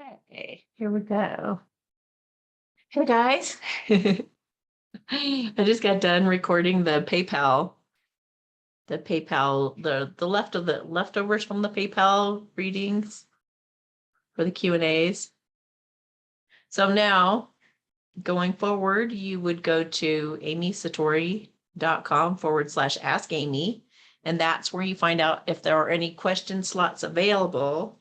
Okay, here we go. Hey guys, I just got done recording the leftovers from the PayPal readings for the Q&As. So now going forward, you would go to amysatori.com/ask Amy, and that's where you find out if there are any question slots available.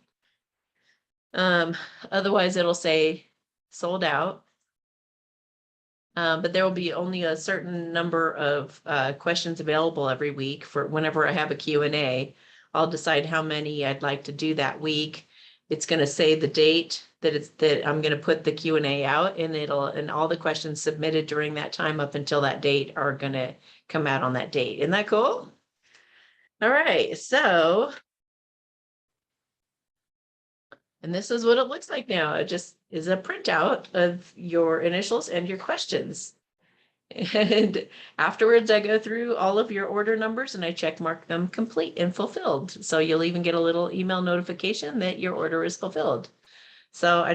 Otherwise it'll say sold out. But there will be only a certain number of questions available every week for whenever I have a Q&A. I'll decide how many I'd like to do that week. It's going to say the date that I'm going to put the Q&A out, and all the questions submitted during that time up until that date are going to come out on that date. Isn't that cool? All right, so, and this is what it looks like now. It just is a printout of your initials and your questions. And afterwards, I go through all of your order numbers and I check mark them complete and fulfilled. So you'll even get a little email notification that your order is fulfilled. So I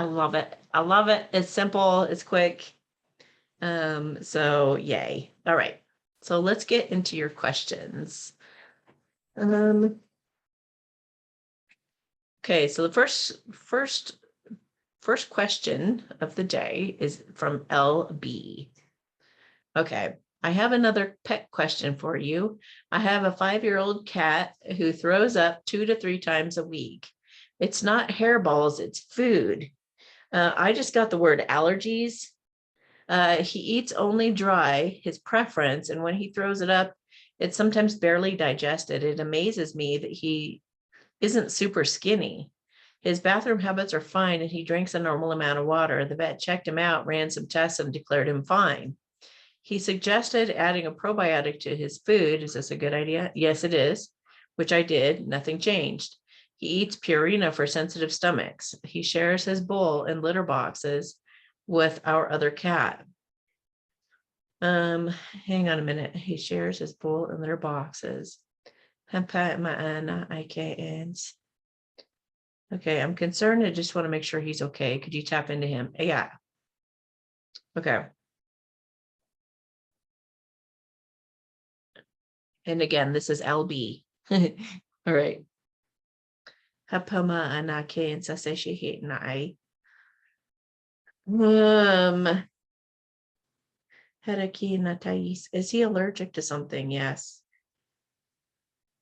love it. I love it. It's simple. It's quick. So yay. All right. So let's get into your questions. Okay. So the first question of the day is from LB. Okay, I have another pet question for you. I have a 5-year-old cat who throws up 2 to 3 times a week. It's not hairballs, it's food. I just got the word allergies. He eats only dry, his preference, and when he throws it up, it's sometimes barely digested. It amazes me that he isn't super skinny. His bathroom habits are fine and he drinks a normal amount of water. The vet checked him out, ran some tests, and declared him fine. He suggested adding a probiotic to his food. Is this a good idea? Yes, it is, which I did. Nothing changed. He eats Purina for sensitive stomachs. He shares his bowl and litter boxes with our other cat. Hang on a minute. He shares his bowl and litter boxes. Okay, I'm concerned. I just want to make sure he's okay. Could you tap into him? Yeah. Okay. And again, this is LB. All right. Hapama anake and saseshi nai. Hedaki natais. Is he allergic to something? Yes.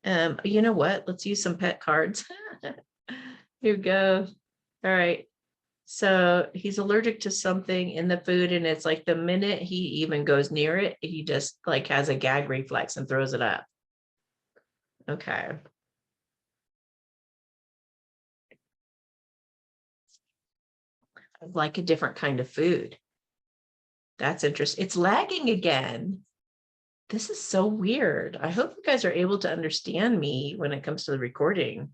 You know what? Let's use some pet cards. Here we go. All right. So he's allergic to something in the food, and it's like the minute he even goes near it, he just like has a gag reflex and throws it up. Okay. Like a different kind of food. That's interesting. It's lagging again. This is so weird. I hope you guys are able to understand me when it comes to the recording.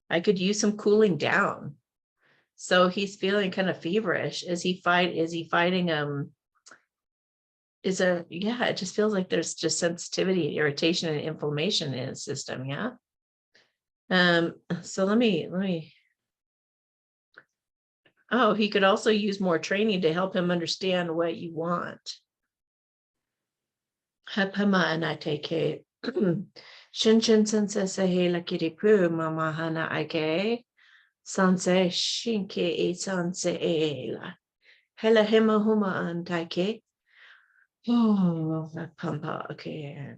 I could use some cooling down. So he's feeling kind of feverish. Is he fighting? Yeah, it just feels like there's just sensitivity, irritation, and inflammation in his system. Yeah. So let me. Oh, he could also use more training to help him understand what you want. Hapama anateke. Shinshin sense sehela kiripu mama hana ike. Sanse shinke e sanse ela. Hela hema huma antake. Oh, that pampa. Okay.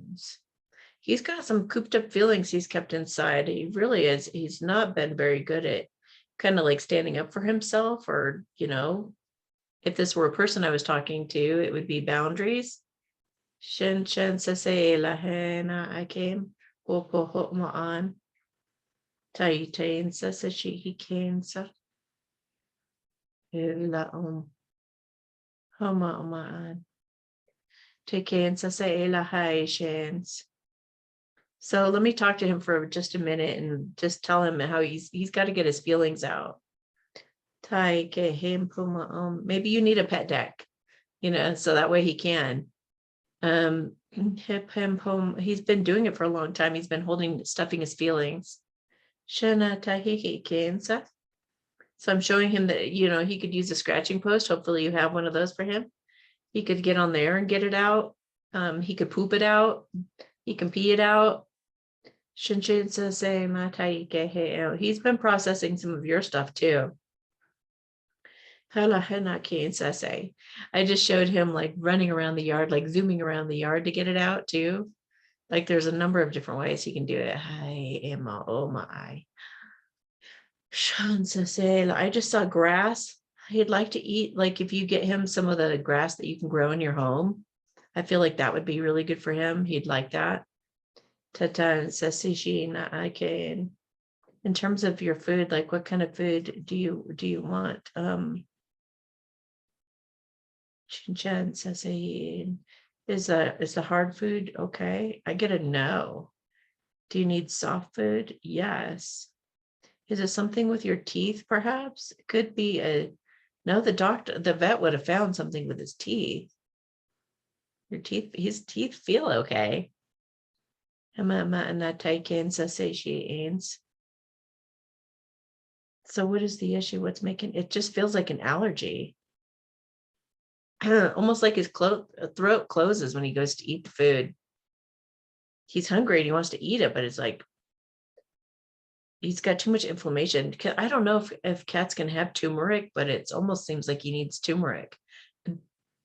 He's got some cooped up feelings he's kept inside. He really is. He's not been very good at kind of like standing up for himself, or, if this were a person I was talking to, it would be boundaries. Shin shin sase lahena I came. Woko hotma on. Taitain sasashi he came sa. La homa on. Take in sase la haishens. So let me talk to him for just a minute and just tell him how he's got to get his feelings out. Maybe you need a pet deck, so that way he can. He's been doing it for a long time. He's been stuffing his feelings. Shana tahiki kensa. So I'm showing him that, he could use a scratching post. Hopefully you have one of those for him. He could get on there and get it out. He could poop it out. He can pee it out. He's been processing some of your stuff too. I just showed him like running around the yard, like zooming around the yard to get it out too. Like there's a number of different ways he can do it. Hi, Emma, oh my. I just saw grass. He'd like to eat, like if you get him some of the grass that you can grow in your home, I feel like that would be really good for him. He'd like that. I can. In terms of your food, like what kind of food do you want? Is the hard food okay? I get a no. Do you need soft food? Yes. Is it something with your teeth, perhaps? It could be no, the vet would have found something with his teeth. His teeth feel okay. So what is the issue? What's making it just feels like an allergy? Almost like his throat closes when he goes to eat the food. He's hungry and he wants to eat it, but it's like he's got too much inflammation. I don't know if cats can have turmeric, but it almost seems like he needs turmeric.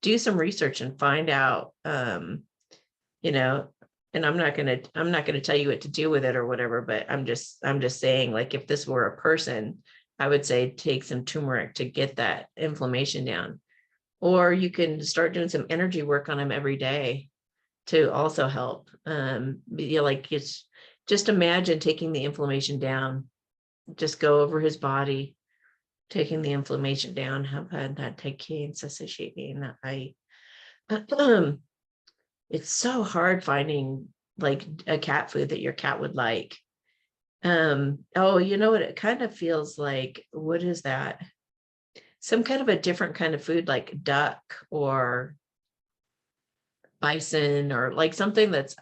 Do some research and find out, and I'm not gonna tell you what to do with it or whatever, but I'm just saying, like, if this were a person, I would say take some turmeric to get that inflammation down. Or you can start doing some energy work on him every day to also help. Like it's just imagine taking the inflammation down. Just go over his body, taking the inflammation down. How about that? It's so hard finding like a cat food that your cat would like. Oh, you know what? It kind of feels like, what is that? Some kind of a different kind of food, like duck or bison, or like something that's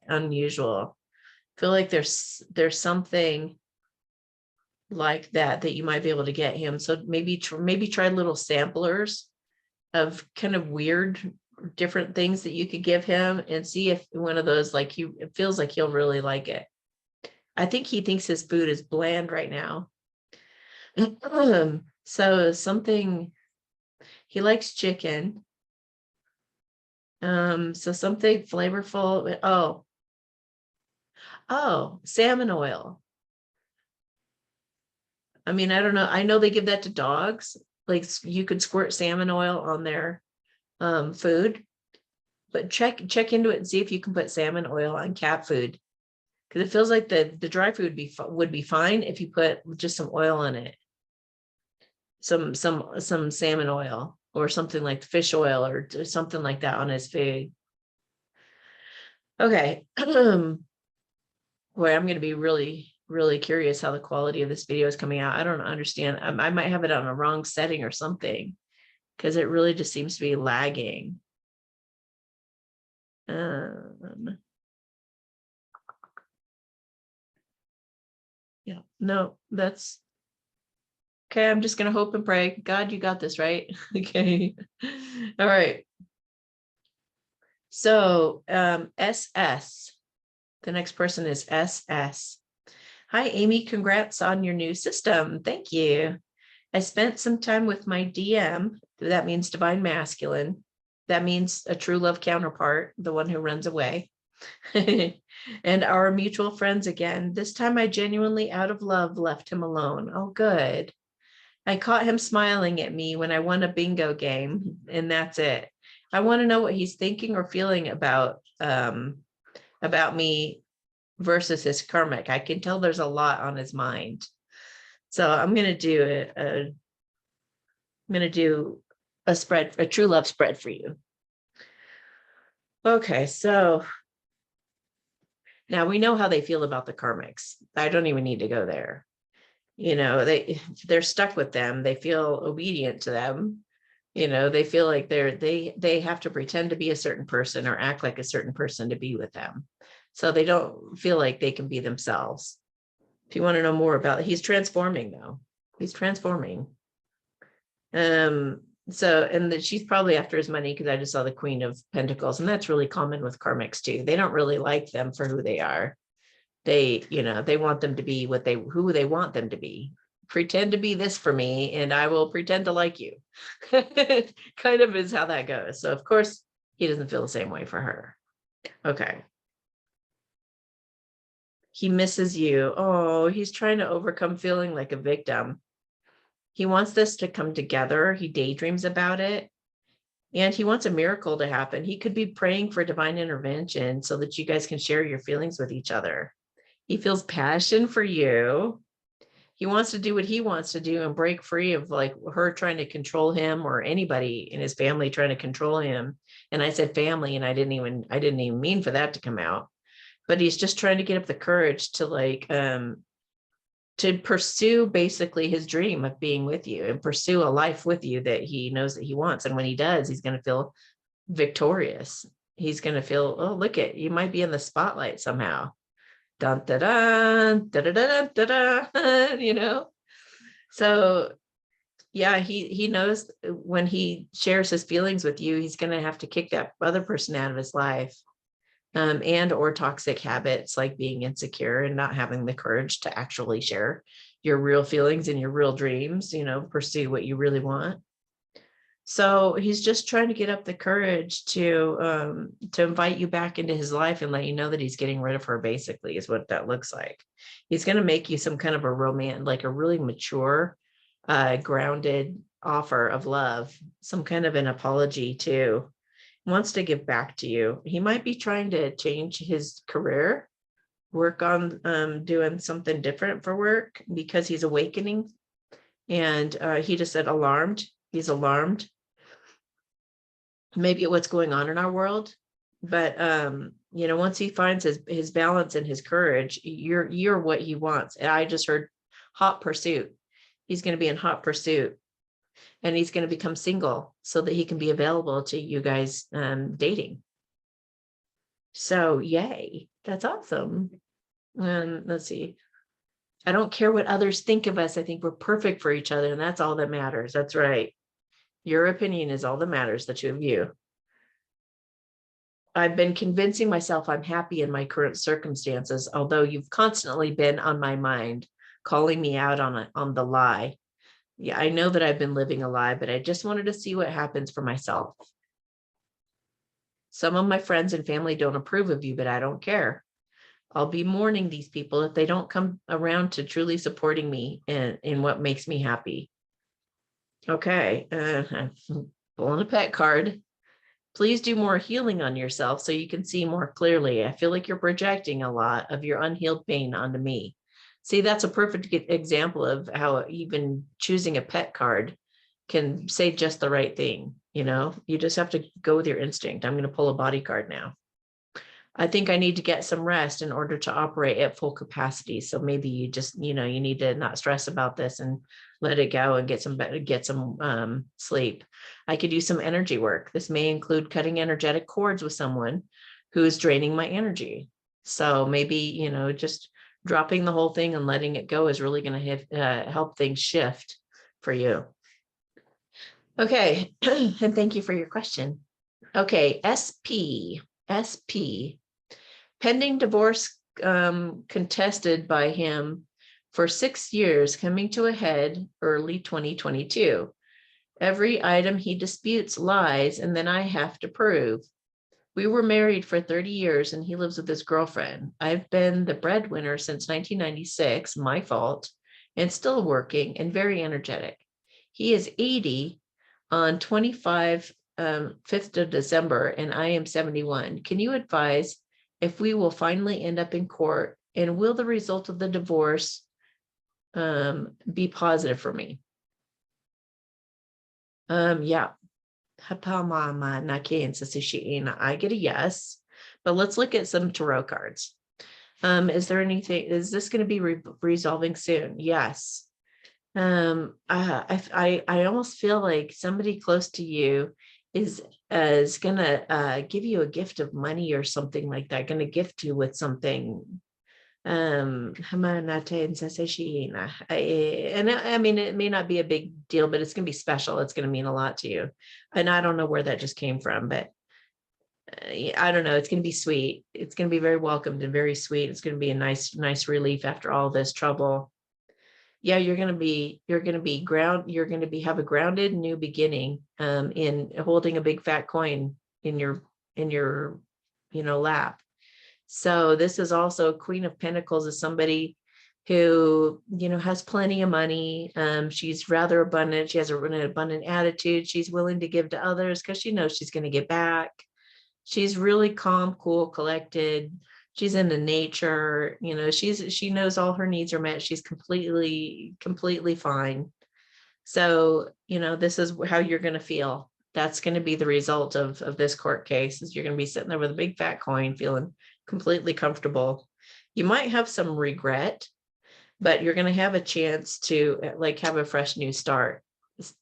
unusual. I feel like there's something like that you might be able to get him. So maybe try little samplers of kind of weird different things that you could give him and see if one of those, like, it feels like he'll really like it. I think he thinks his food is bland right now. So something, he likes chicken. So something flavorful. Oh, salmon oil. I mean, I don't know. I know they give that to dogs. Like you could squirt salmon oil on their food, but check into it and see if you can put salmon oil on cat food, because it feels like the dry food would be fine if you put just some oil in it, some salmon oil or something like fish oil or something like that on his food. Okay. Boy, I'm going to be really, really curious how the quality of this video is coming out. I don't understand. I might have it on a wrong setting or something, because it really just seems to be lagging. Yeah, no, that's okay. I'm just going to hope and pray. God, you got this, right? Okay. All right. So SS, the next person is SS. Hi, Amy. Congrats on your new system. Thank you. I spent some time with my DM. That means divine masculine. That means a true love counterpart, the one who runs away. And our mutual friends again. This time I genuinely, out of love, left him alone. Oh, good. I caught him smiling at me when I won a bingo game, and that's it. I want to know what he's thinking or feeling about me versus his karmic. I can tell there's a lot on his mind. So I'm going to do a spread, a true love spread for you. Okay, so now we know how they feel about the karmics. I don't even need to go there. They're stuck with them. They feel obedient to them. They feel like they have to pretend to be a certain person or act like a certain person to be with them. So they don't feel like they can be themselves. If you want to know more about it, he's transforming though. He's transforming. So, and that she's probably after his money, because I just saw the Queen of Pentacles, and that's really common with karmics too. They don't really like them for who they are. They, they want them to be who they want them to be. Pretend to be this for me, and I will pretend to like you. Kind of is how that goes. So of course he doesn't feel the same way for her. Okay. He misses you. Oh, he's trying to overcome feeling like a victim. He wants this to come together. He daydreams about it. And he wants a miracle to happen. He could be praying for divine intervention so that you guys can share your feelings with each other. He feels passion for you. He wants to do what he wants to do and break free of like her trying to control him, or anybody in his family trying to control him. And I said family, and I didn't even mean for that to come out. But he's just trying to get up the courage to to pursue basically his dream of being with you and pursue a life with you that he knows that he wants. And when he does, he's going to feel victorious. He's going to feel, oh, look at, you might be in the spotlight somehow. Dun, da, da, da, da, da, da, da, So yeah, he knows when he shares his feelings with you, he's going to have to kick that other person out of his life. And or toxic habits like being insecure and not having the courage to actually share your real feelings and your real dreams, pursue what you really want. So he's just trying to get up the courage to invite you back into his life and let you know that he's getting rid of her, basically, is what that looks like. He's going to make you some kind of a romance, like a really mature, grounded offer of love, some kind of an apology too. Wants to give back to you. He might be trying to change his career, work on doing something different for work because he's awakening. And he just said alarmed. He's alarmed. Maybe at what's going on in our world. But once he finds his balance and his courage, you're what he wants. And I just heard hot pursuit. He's going to be in hot pursuit. And he's going to become single so that he can be available to you guys dating. So yay, that's awesome. And let's see. I don't care what others think of us. I think we're perfect for each other. And that's all that matters. That's right. Your opinion is all that matters, the two of you. I've been convincing myself I'm happy in my current circumstances, although you've constantly been on my mind, calling me out on the lie. Yeah, I know that I've been living a lie, but I just wanted to see what happens for myself. Some of my friends and family don't approve of you, but I don't care. I'll be mourning these people if they don't come around to truly supporting me in what makes me happy. Okay, I'm pulling a pet card. Please do more healing on yourself so you can see more clearly. I feel like you're projecting a lot of your unhealed pain onto me. See, that's a perfect example of how even choosing a pet card can say just the right thing. You just have to go with your instinct. I'm going to pull a body card now. I think I need to get some rest in order to operate at full capacity. So maybe you just, you need to not stress about this and let it go and get some sleep. I could do some energy work. This may include cutting energetic cords with someone who is draining my energy. So maybe, just dropping the whole thing and letting it go is really going to help things shift for you. Okay. And thank you for your question. Okay. SP. Pending divorce contested by him for 6 years, coming to a head early 2022. Every item he disputes lies, and then I have to prove. We were married for 30 years and he lives with his girlfriend. I've been the breadwinner since 1996, my fault, and still working and very energetic. He is 80 on 5th of December, and I am 71. Can you advise if we will finally end up in court, and will the result of the divorce be positive for me? Yeah. I get a yes, but let's look at some tarot cards. Is there anything, is this going to be resolving soon? Yes. I almost feel like somebody close to you is going to give you a gift of money or something like that, going to gift you with something I mean, it may not be a big deal, but it's going to be special. It's going to mean a lot to you. And I don't know where that just came from, but I don't know. It's going to be sweet. It's going to be very welcomed and very sweet. It's going to be a nice relief after all this trouble. Yeah, you're going to be have a grounded new beginning, in holding a big fat coin in your lap. So this is also Queen of Pentacles, is somebody who, has plenty of money. She's rather abundant. She has an abundant attitude. She's willing to give to others because she knows she's going to get back. She's really calm, cool, collected. She's into nature. She knows all her needs are met. She's completely fine. So, this is how you're going to feel. That's going to be the result of this court case, is you're going to be sitting there with a big fat coin, feeling completely comfortable. You might have some regret, but you're going to have a chance to have a fresh new start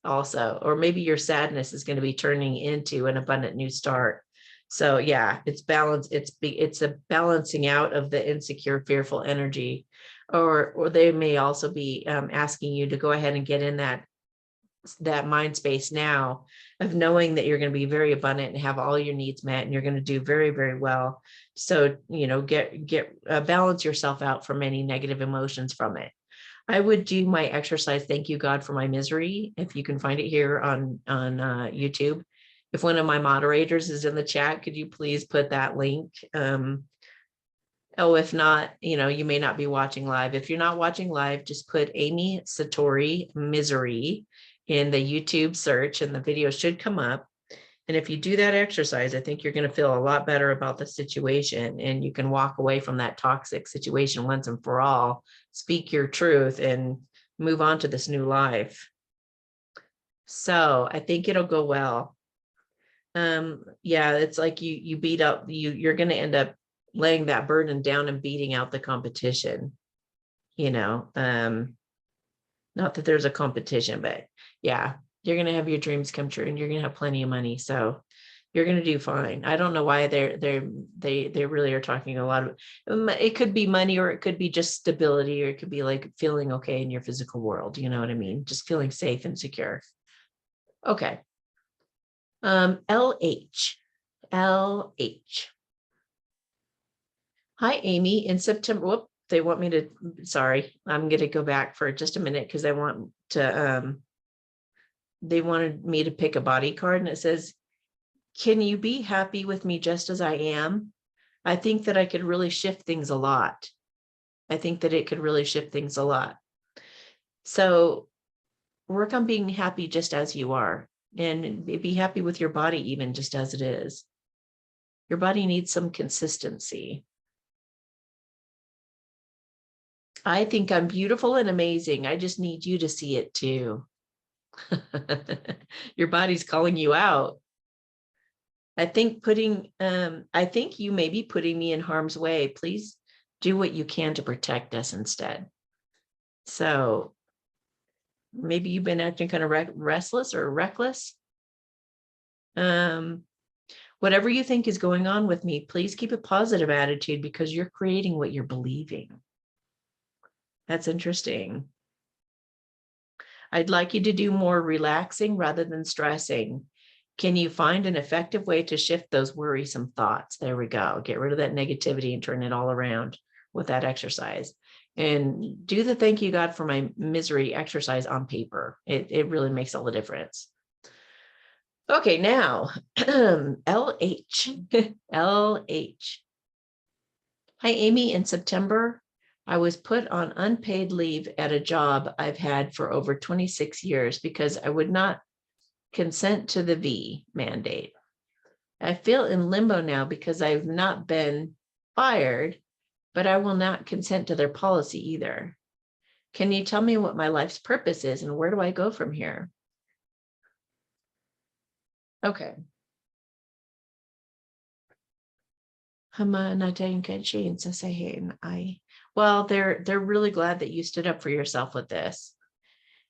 also. Or maybe your sadness is going to be turning into an abundant new start. So yeah, it's balance. It's a balancing out of the insecure, fearful energy, or they may also be asking you to go ahead and get in that mind space now of knowing that you're going to be very abundant and have all your needs met, and you're going to do very, very well. So, balance yourself out from any negative emotions from it. I would do my exercise, Thank You, God, for My Misery. If you can find it here on YouTube. If one of my moderators is in the chat, could you please put that link? If not, you may not be watching live. If you're not watching live, just put Amy Satori Misery in the YouTube search and the video should come up. And if you do that exercise, I think you're going to feel a lot better about the situation, and you can walk away from that toxic situation once and for all, speak your truth, and move on to this new life. So I think it'll go well. Yeah, it's like you beat up, you're going to end up laying that burden down and beating out the competition, not that there's a competition, but yeah, you're going to have your dreams come true, and you're going to have plenty of money. So you're going to do fine. I don't know why they really are talking a lot of, it could be money, or it could be just stability, or it could be like feeling okay in your physical world. You know what I mean? Just feeling safe and secure. Okay. LH. Hi, Amy. In September, they want me to, sorry, I'm going to go back for just a minute because they wanted me to pick a body card, and it says, can you be happy with me just as I am? I think that I could really shift things a lot. I think that it could really shift things a lot. So work on being happy just as you are, and be happy with your body even just as it is. Your body needs some consistency. I think I'm beautiful and amazing. I just need you to see it too. Your body's calling you out. I think you may be putting me in harm's way. Please do what you can to protect us instead. So maybe you've been acting kind of restless or reckless. Whatever you think is going on with me, please keep a positive attitude, because you're creating what you're believing. That's interesting. I'd like you to do more relaxing rather than stressing. Can you find an effective way to shift those worrisome thoughts? There we go. Get rid of that negativity and turn it all around with that exercise. And do the Thank You, God, for My Misery exercise on paper. It really makes all the difference. Okay, now, LH. LH. Hi, Amy. In September, I was put on unpaid leave at a job I've had for over 26 years because I would not consent to the V mandate. I feel in limbo now because I've not been fired, but I will not consent to their policy either. Can you tell me what my life's purpose is, and where do I go from here? Okay. Well, they're really glad that you stood up for yourself with this.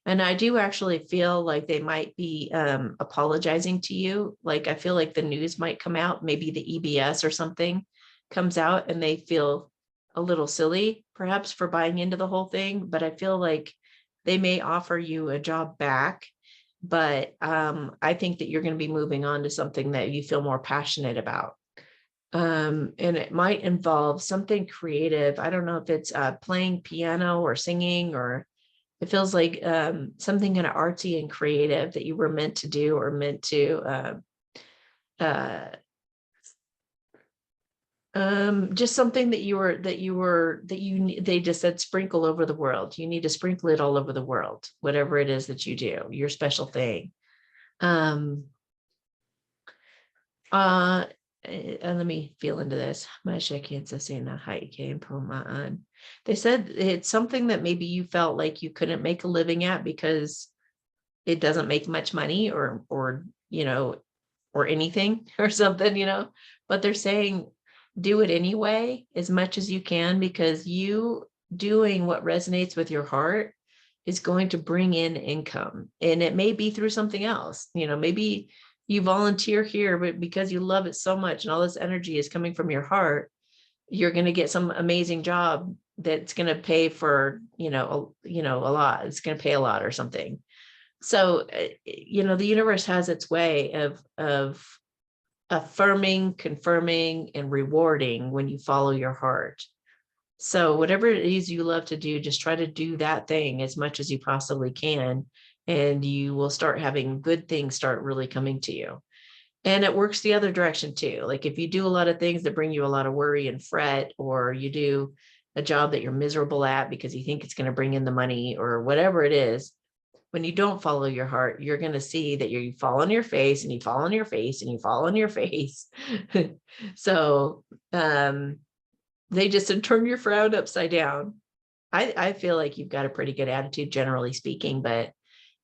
And I do actually feel like they might be apologizing to you. Like, I feel like the news might come out, maybe the EBS or something comes out, and they feel a little silly, perhaps, for buying into the whole thing, but I feel like they may offer you a job back. But I think that you're going to be moving on to something that you feel more passionate about. And it might involve something creative. I don't know if it's playing piano or singing, or it feels like something kind of artsy and creative that you were meant to do, or meant to uh, just something they just said sprinkle over the world. You need to sprinkle it all over the world, whatever it is that you do, your special thing. And let me feel into this. They said it's something that maybe you felt like you couldn't make a living at because it doesn't make much money, or or anything or something, but they're saying do it anyway as much as you can, because you doing what resonates with your heart is going to bring in income. And it may be through something else, maybe you volunteer here, but because you love it so much and all this energy is coming from your heart, you're going to get some amazing job that's going to pay for, a lot. It's going to pay a lot or something. So, the universe has its way of affirming, confirming, and rewarding when you follow your heart. So whatever it is you love to do, just try to do that thing as much as you possibly can, and you will start having good things start really coming to you. And it works the other direction too. Like if you do a lot of things that bring you a lot of worry and fret, or you do a job that you're miserable at because you think it's going to bring in the money, or whatever it is, when you don't follow your heart, you're going to see that you fall on your face, and you fall on your face, and you fall on your face. So they just turn your frown upside down. I feel like you've got a pretty good attitude, generally speaking, but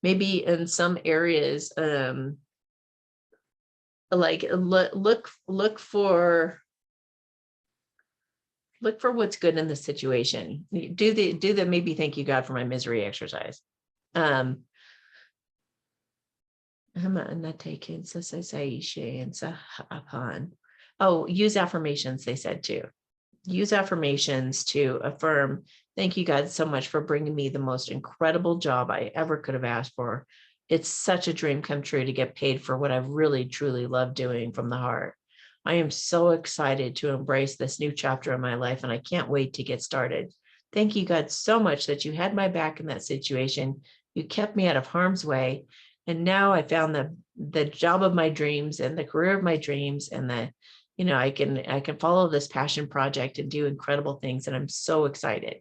maybe in some areas, like look for what's good in the situation. Do the maybe thank you God for my misery exercise. Oh, use affirmations, they said too. Use affirmations to affirm, thank you God so much for bringing me the most incredible job I ever could have asked for. It's such a dream come true to get paid for what I really truly love doing from the heart. I am so excited to embrace this new chapter in my life, and I can't wait to get started. Thank you God so much that you had my back in that situation. You kept me out of harm's way. And now I found the job of my dreams and the career of my dreams, and I can follow this passion project and do incredible things. And I'm so excited.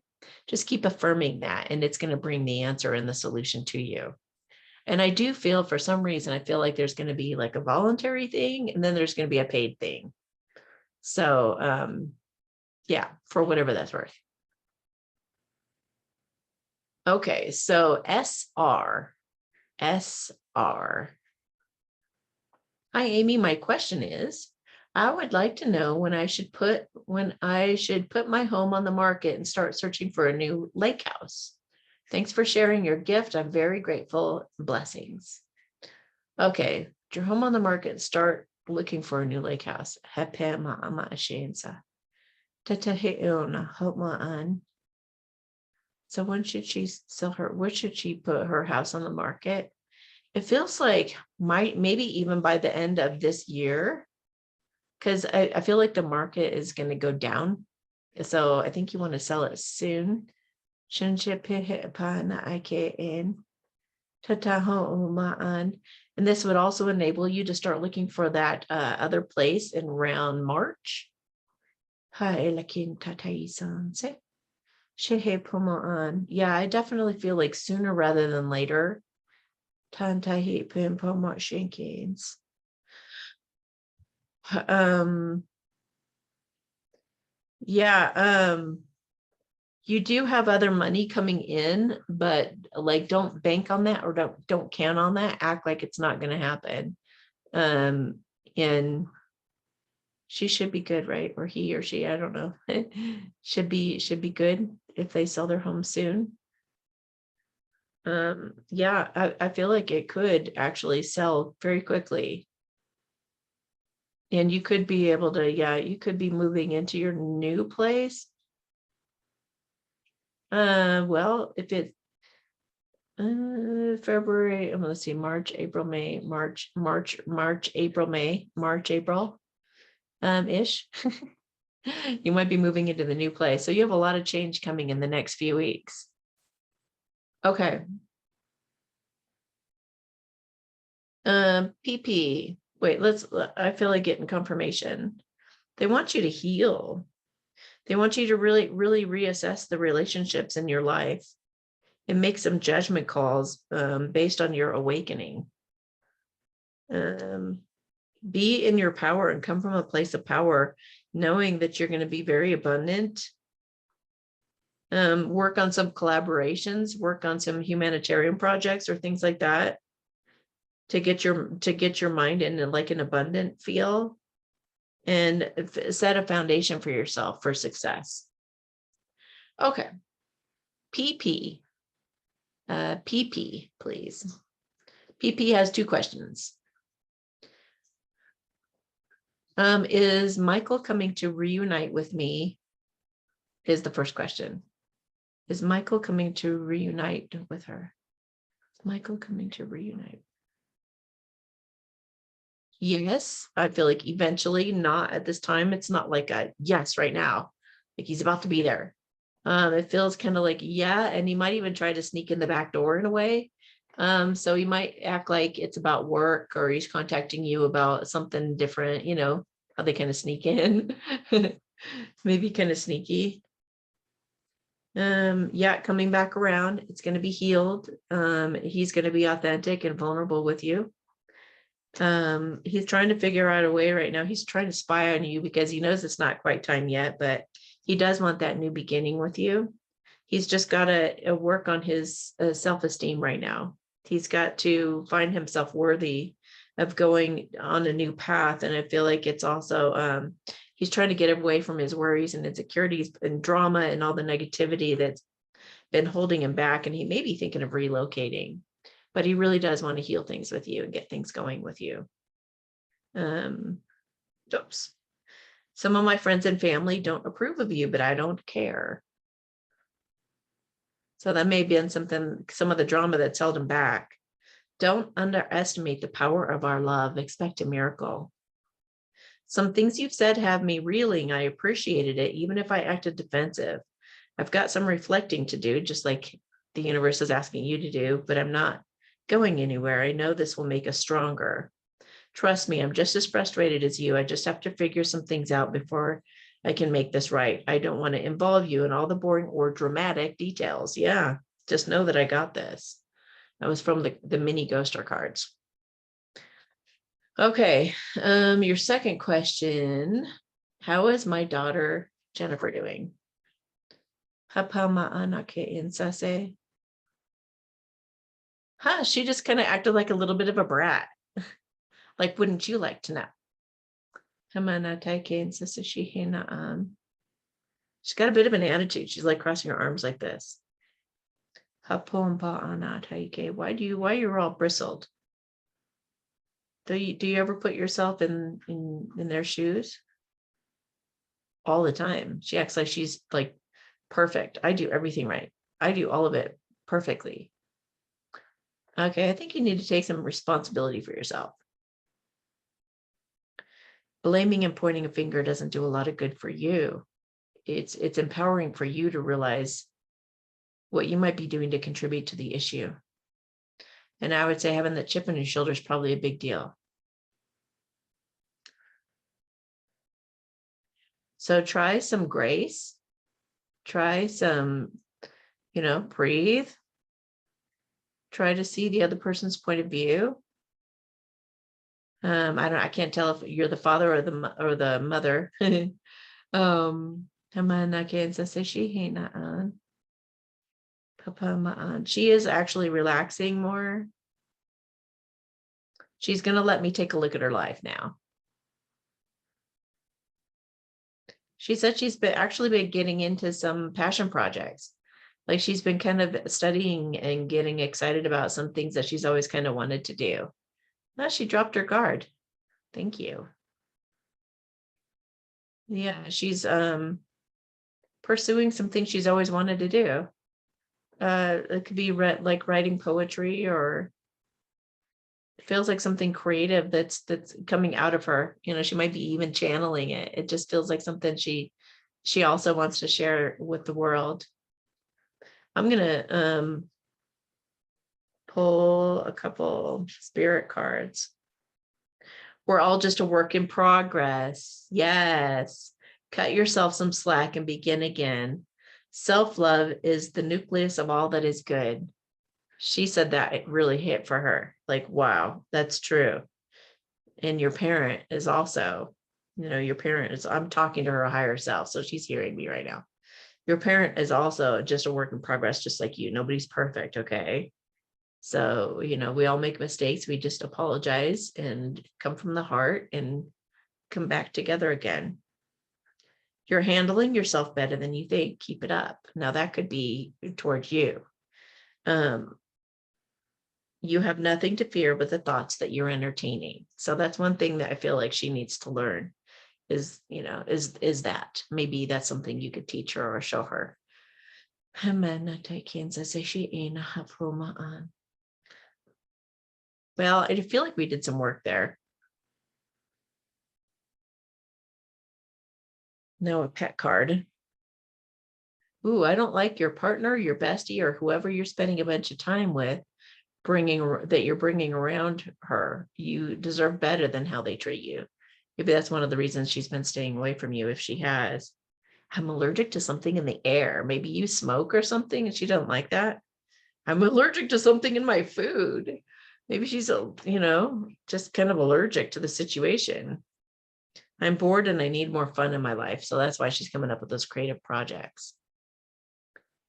Just keep affirming that, and it's going to bring the answer and the solution to you. And I do feel, for some reason, I feel like there's going to be like a voluntary thing, and then there's going to be a paid thing. So, yeah, for whatever that's worth. Okay, so SR. Hi, Amy. My question is, I would like to know when I should put my home on the market and start searching for a new lake house. Thanks for sharing your gift. I'm very grateful. Blessings. Okay, put your home on the market and start looking for a new lake house. So when should she sell her? Where should she put her house on the market? It feels like maybe even by the end of this year, because I feel like the market is going to go down. So I think you want to sell it soon. And this would also enable you to start looking for that other place in around March. Yeah, I definitely feel like sooner rather than later. You do have other money coming in, but like don't bank on that, or don't count on that. Act like it's not going to happen. And she should be good, right? Or he or she, I don't know. should be good if they sell their home soon. Yeah, I feel like it could actually sell very quickly. And you could be able to, you could be moving into your new place Well, if it February, let's see, March, April, May, March, April, May, March, April, ish. You might be moving into the new place. So you have a lot of change coming in the next few weeks. Okay. PP. Wait, I feel like getting confirmation. They want you to heal. They want you to really, really reassess the relationships in your life and make some judgment calls based on your awakening. Be in your power and come from a place of power, knowing that you're going to be very abundant. Work on some collaborations, work on some humanitarian projects or things like that to get your mind in like an abundant feel, and set a foundation for yourself for success. Okay. PP. PP, please. PP has 2 questions. Is Michael coming to reunite with me? Is the first question. Is Michael coming to reunite with her? Is Michael coming to reunite? Yes, I feel like eventually, not at this time. It's not like a yes right now. Like he's about to be there. It feels kind of like, yeah, and he might even try to sneak in the back door in a way. So he might act like it's about work, or he's contacting you about something different, you know, how they kind of sneak in. Maybe kind of sneaky. Yeah, coming back around, it's going to be healed. He's going to be authentic and vulnerable with you. He's trying to figure out a way right now. He's trying to spy on you because he knows it's not quite time yet, but he does want that new beginning with you. He's just got to work on his self-esteem right now. He's got to find himself worthy of going on a new path. And I feel like it's also, he's trying to get away from his worries and insecurities and drama and all the negativity that's been holding him back. And he may be thinking of relocating, but he really does want to heal things with you and get things going with you. Oops. Some of my friends and family don't approve of you, but I don't care. So that may have been some of the drama that's held him back. Don't underestimate the power of our love. Expect a miracle. Some things you've said have me reeling. I appreciated it, even if I acted defensive. I've got some reflecting to do, just like the universe is asking you to do, but I'm not going anywhere. I know this will make us stronger. Trust me, I'm just as frustrated as you. I just have to figure some things out before I can make this right. I don't want to involve you in all the boring or dramatic details. Yeah, just know that I got this. That was from the mini ghost star cards. Okay, your second question. How is my daughter Jennifer doing? She just kind of acted like a little bit of a brat. Like, wouldn't you like to know? She's got a bit of an attitude. She's like crossing her arms like this. Why you're all bristled? Do you ever put yourself in their shoes? All the time. She acts like she's like perfect. I do everything right. I do all of it perfectly. Okay, I think you need to take some responsibility for yourself. Blaming and pointing a finger doesn't do a lot of good for you. It's empowering for you to realize what you might be doing to contribute to the issue. And I would say having that chip on your shoulder is probably a big deal. So try some grace. Try some, breathe. Try to see the other person's point of view. I can't tell if you're the father or the mother. She is actually relaxing more. She's going to let me take a look at her life now. She said she's been getting into some passion projects. Like she's been kind of studying and getting excited about some things that she's always kind of wanted to do. Now she dropped her guard. Thank you. Yeah, she's pursuing some things she's always wanted to do. It could be like writing poetry, or it feels like something creative that's coming out of her. She might be even channeling it. It just feels like something she also wants to share with the world. I'm gonna pull a couple spirit cards. We're all just a work in progress. Yes. Cut yourself some slack and begin again. Self-love is the nucleus of all that is good. She said that it really hit for her. Like, wow, that's true. And your parent is also, your parent is, I'm talking to her higher self, so she's hearing me right now. Your parent is also just a work in progress, just like you. Nobody's perfect, okay? So, we all make mistakes. We just apologize and come from the heart and come back together again. You're handling yourself better than you think. Keep it up. Now that could be towards you. You have nothing to fear but the thoughts that you're entertaining. So that's one thing that I feel like she needs to learn is that maybe that's something you could teach her or show her. Well, I feel like we did some work there. Now a pet card. Ooh, I don't like your partner, your bestie, or whoever you're spending a bunch of time with you're bringing around her. You deserve better than how they treat you. Maybe that's one of the reasons she's been staying away from you, if she has. I'm allergic to something in the air. Maybe you smoke or something and she doesn't like that. I'm allergic to something in my food. Maybe she's, just kind of allergic to the situation. I'm bored and I need more fun in my life. So that's why she's coming up with those creative projects.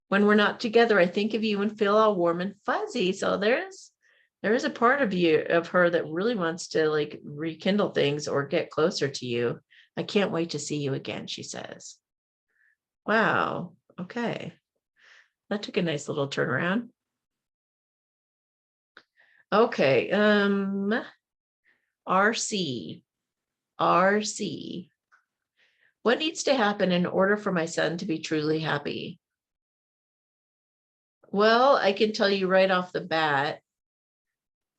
When we're not together, I think of you and feel all warm and fuzzy. So there is a part of her that really wants to like rekindle things or get closer to you. I can't wait to see you again, she says. Wow. Okay. That took a nice little turnaround. Okay. RC. What needs to happen in order for my son to be truly happy? Well, I can tell you right off the bat,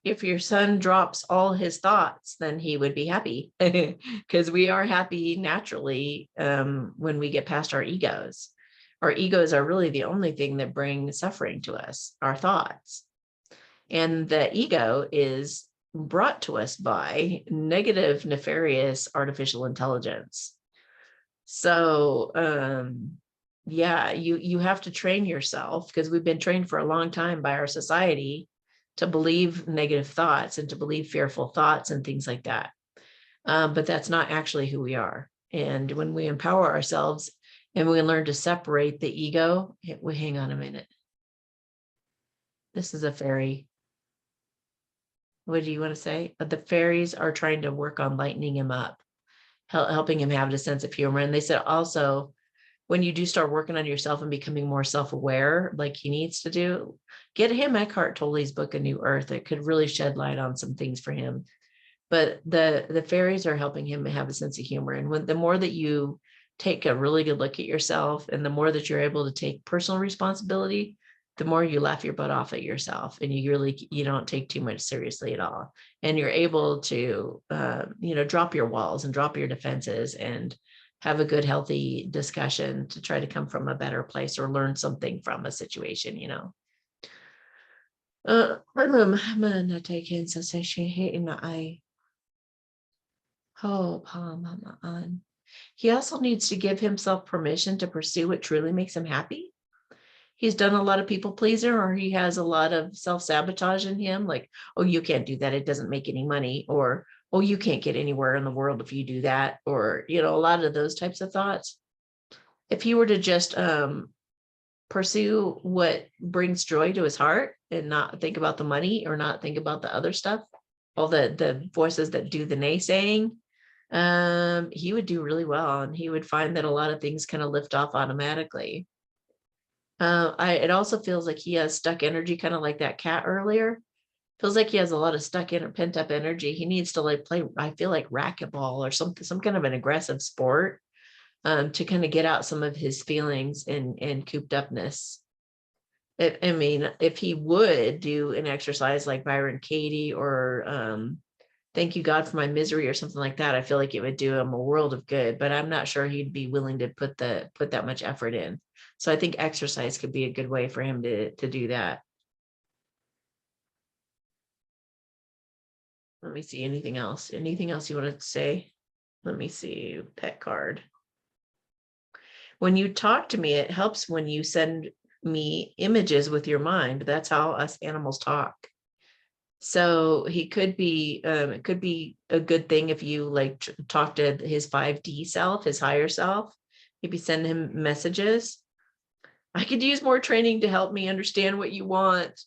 if your son drops all his thoughts, then he would be happy because we are happy naturally when we get past our egos. Our egos are really the only thing that bring suffering to us, our thoughts. And the ego is brought to us by negative, nefarious artificial intelligence. So, yeah, you have to train yourself, because we've been trained for a long time by our society to believe negative thoughts and to believe fearful thoughts and things like that. But that's not actually who we are. And when we empower ourselves and we learn to separate the ego, hang on a minute. This is a fairy. What do you want to say? The fairies are trying to work on lightening him up, helping him have a sense of humor. And they said also, when you do start working on yourself and becoming more self-aware, like he needs to do, get him Eckhart Tolle's book, A New Earth. It could really shed light on some things for him. But the fairies are helping him have a sense of humor. And the more that you take a really good look at yourself, and the more that you're able to take personal responsibility, the more you laugh your butt off at yourself, and you don't take too much seriously at all. And you're able to, drop your walls and drop your defenses and have a good, healthy discussion to try to come from a better place or learn something from a situation, I'm gonna take in so say she hating my eye. Oh, mama on. He also needs to give himself permission to pursue what truly makes him happy. He's done a lot of people pleaser, or he has a lot of self-sabotage in him. Like, oh, you can't do that. It doesn't make any money. Or, oh, you can't get anywhere in the world if you do that. Or, a lot of those types of thoughts. If he were to just pursue what brings joy to his heart and not think about the money or not think about the other stuff, all the voices that do the naysaying, he would do really well. And he would find that a lot of things kind of lift off automatically. It also feels like he has stuck energy, kind of like that cat earlier. Feels like he has a lot of pent up energy. He needs to play, I feel like racquetball or some kind of an aggressive sport, to kind of get out some of his feelings and cooped upness. I mean, if he would do an exercise like Byron Katie or thank you God for my misery or something like that, I feel like it would do him a world of good, but I'm not sure he'd be willing to put that much effort in. So I think exercise could be a good way for him to do that. Let me see, anything else? Anything else you wanted to say? Let me see, pet card. When you talk to me, it helps when you send me images with your mind. That's how us animals talk. So he could be, it could be a good thing if you like talk to his 5D self, his higher self, maybe send him messages. I could use more training to help me understand what you want.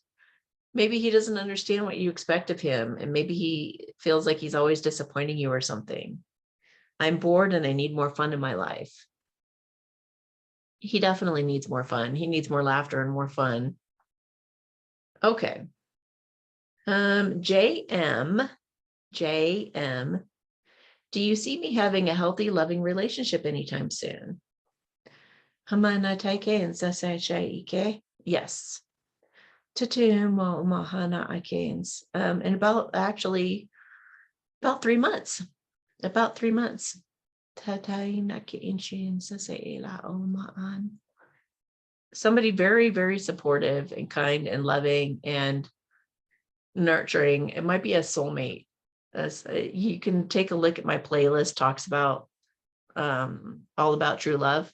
Maybe he doesn't understand what you expect of him, and maybe he feels like he's always disappointing you or something. I'm bored and I need more fun in my life. He definitely needs more fun. He needs more laughter and more fun. Okay. JM, do you see me having a healthy, loving relationship anytime soon? Yes. And about 3 months. About 3 months. Somebody very, very supportive and kind and loving and nurturing. It might be a soulmate. You can take a look at my playlist, talks about all about true love.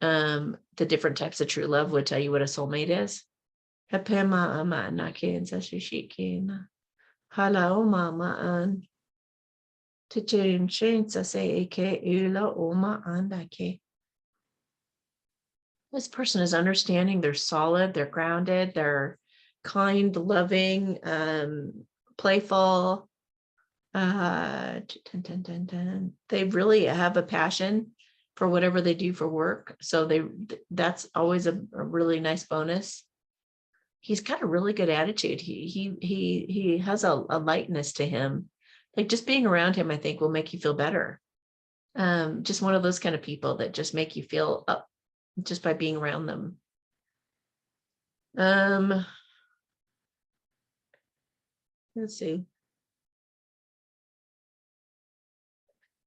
The different types of true love would tell you what a soulmate is. This person is understanding, they're solid, they're grounded, they're kind, loving, playful. They really have a passion for whatever they do for work. So that's always a really nice bonus. He's got a really good attitude. He has a lightness to him. Like just being around him, I think will make you feel better. Just one of those kind of people that just make you feel up just by being around them. Let's see.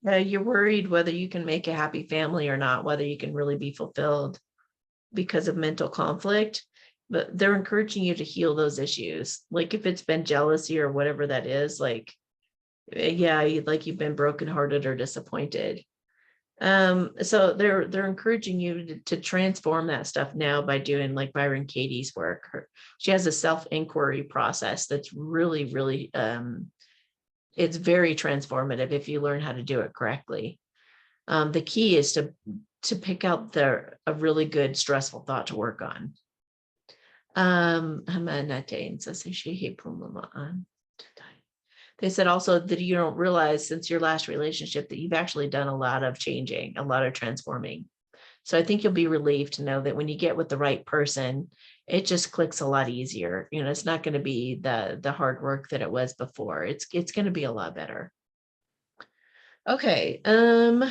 You're worried whether you can make a happy family or not, whether you can really be fulfilled because of mental conflict, but they're encouraging you to heal those issues. Like if it's been jealousy or whatever that is, like, yeah, like you've been brokenhearted or disappointed. So they're encouraging you to transform that stuff now by doing like Byron Katie's work. She has a self-inquiry process that's really, really, it's very transformative if you learn how to do it correctly. The key is to pick out a really good stressful thought to work on. They said also that you don't realize since your last relationship that you've actually done a lot of changing, a lot of transforming. So I think you'll be relieved to know that when you get with the right person, it just clicks a lot easier. You know, it's not going to be the hard work that it was before. It's going to be a lot better. Okay. Okay,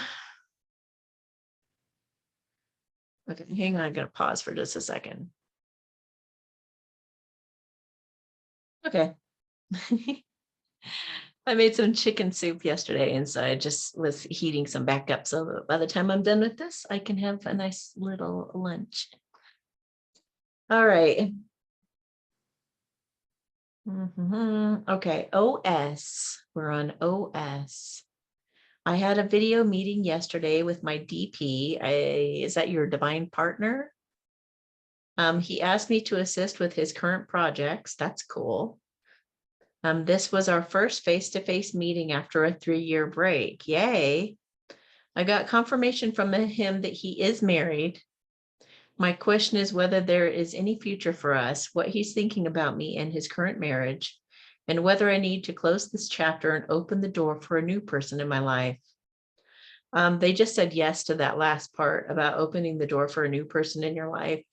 hang on, I'm going to pause for just a second. Okay. I made some chicken soup yesterday, and so I just was heating some back up. So by the time I'm done with this, I can have a nice little lunch. All right. Okay, OS. We're on OS. I had a video meeting yesterday with my DP. Is that your divine partner? He asked me to assist with his current projects. That's cool. This was our first face-to-face meeting after a 3-year break. Yay. I got confirmation from him that he is married. My question is whether there is any future for us, what he's thinking about me and his current marriage, and whether I need to close this chapter and open the door for a new person in my life. They just said yes to that last part about opening the door for a new person in your life.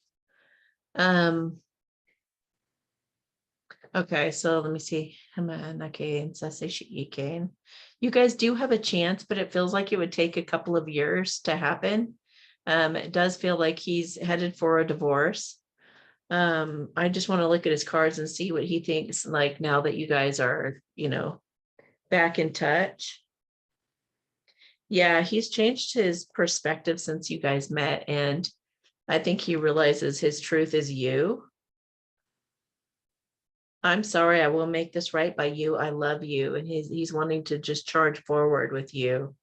Okay, so let me see. You guys do have a chance, but it feels like it would take a couple of years to happen. It does feel like he's headed for a divorce. I just want to look at his cards and see what he thinks, like, now that you guys are, back in touch. Yeah, he's changed his perspective since you guys met, and I think he realizes his truth is you. I'm sorry, I will make this right by you. I love you. And he's wanting to just charge forward with you.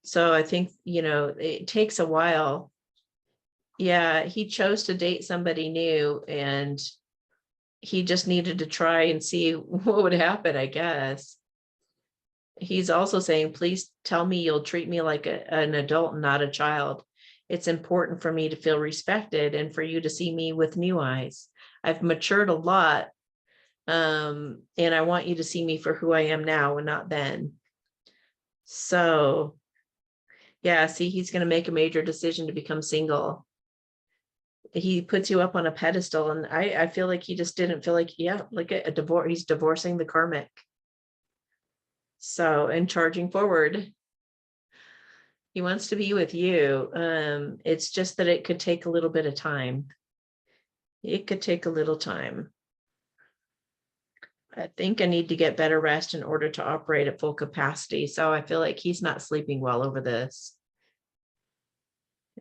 So I think, it takes a while. Yeah, he chose to date somebody new, and he just needed to try and see what would happen, I guess. He's also saying, please tell me you'll treat me like an adult, not a child. It's important for me to feel respected and for you to see me with new eyes. I've matured a lot, and I want you to see me for who I am now and not then. So, yeah, see, he's going to make a major decision to become single. He puts you up on a pedestal, and I feel like he just didn't feel like, like a divorce. He's divorcing the karmic. So, and charging forward. He wants to be with you. It's just that it could take a little bit of time. It could take a little time. I think I need to get better rest in order to operate at full capacity. So I feel like he's not sleeping well over this.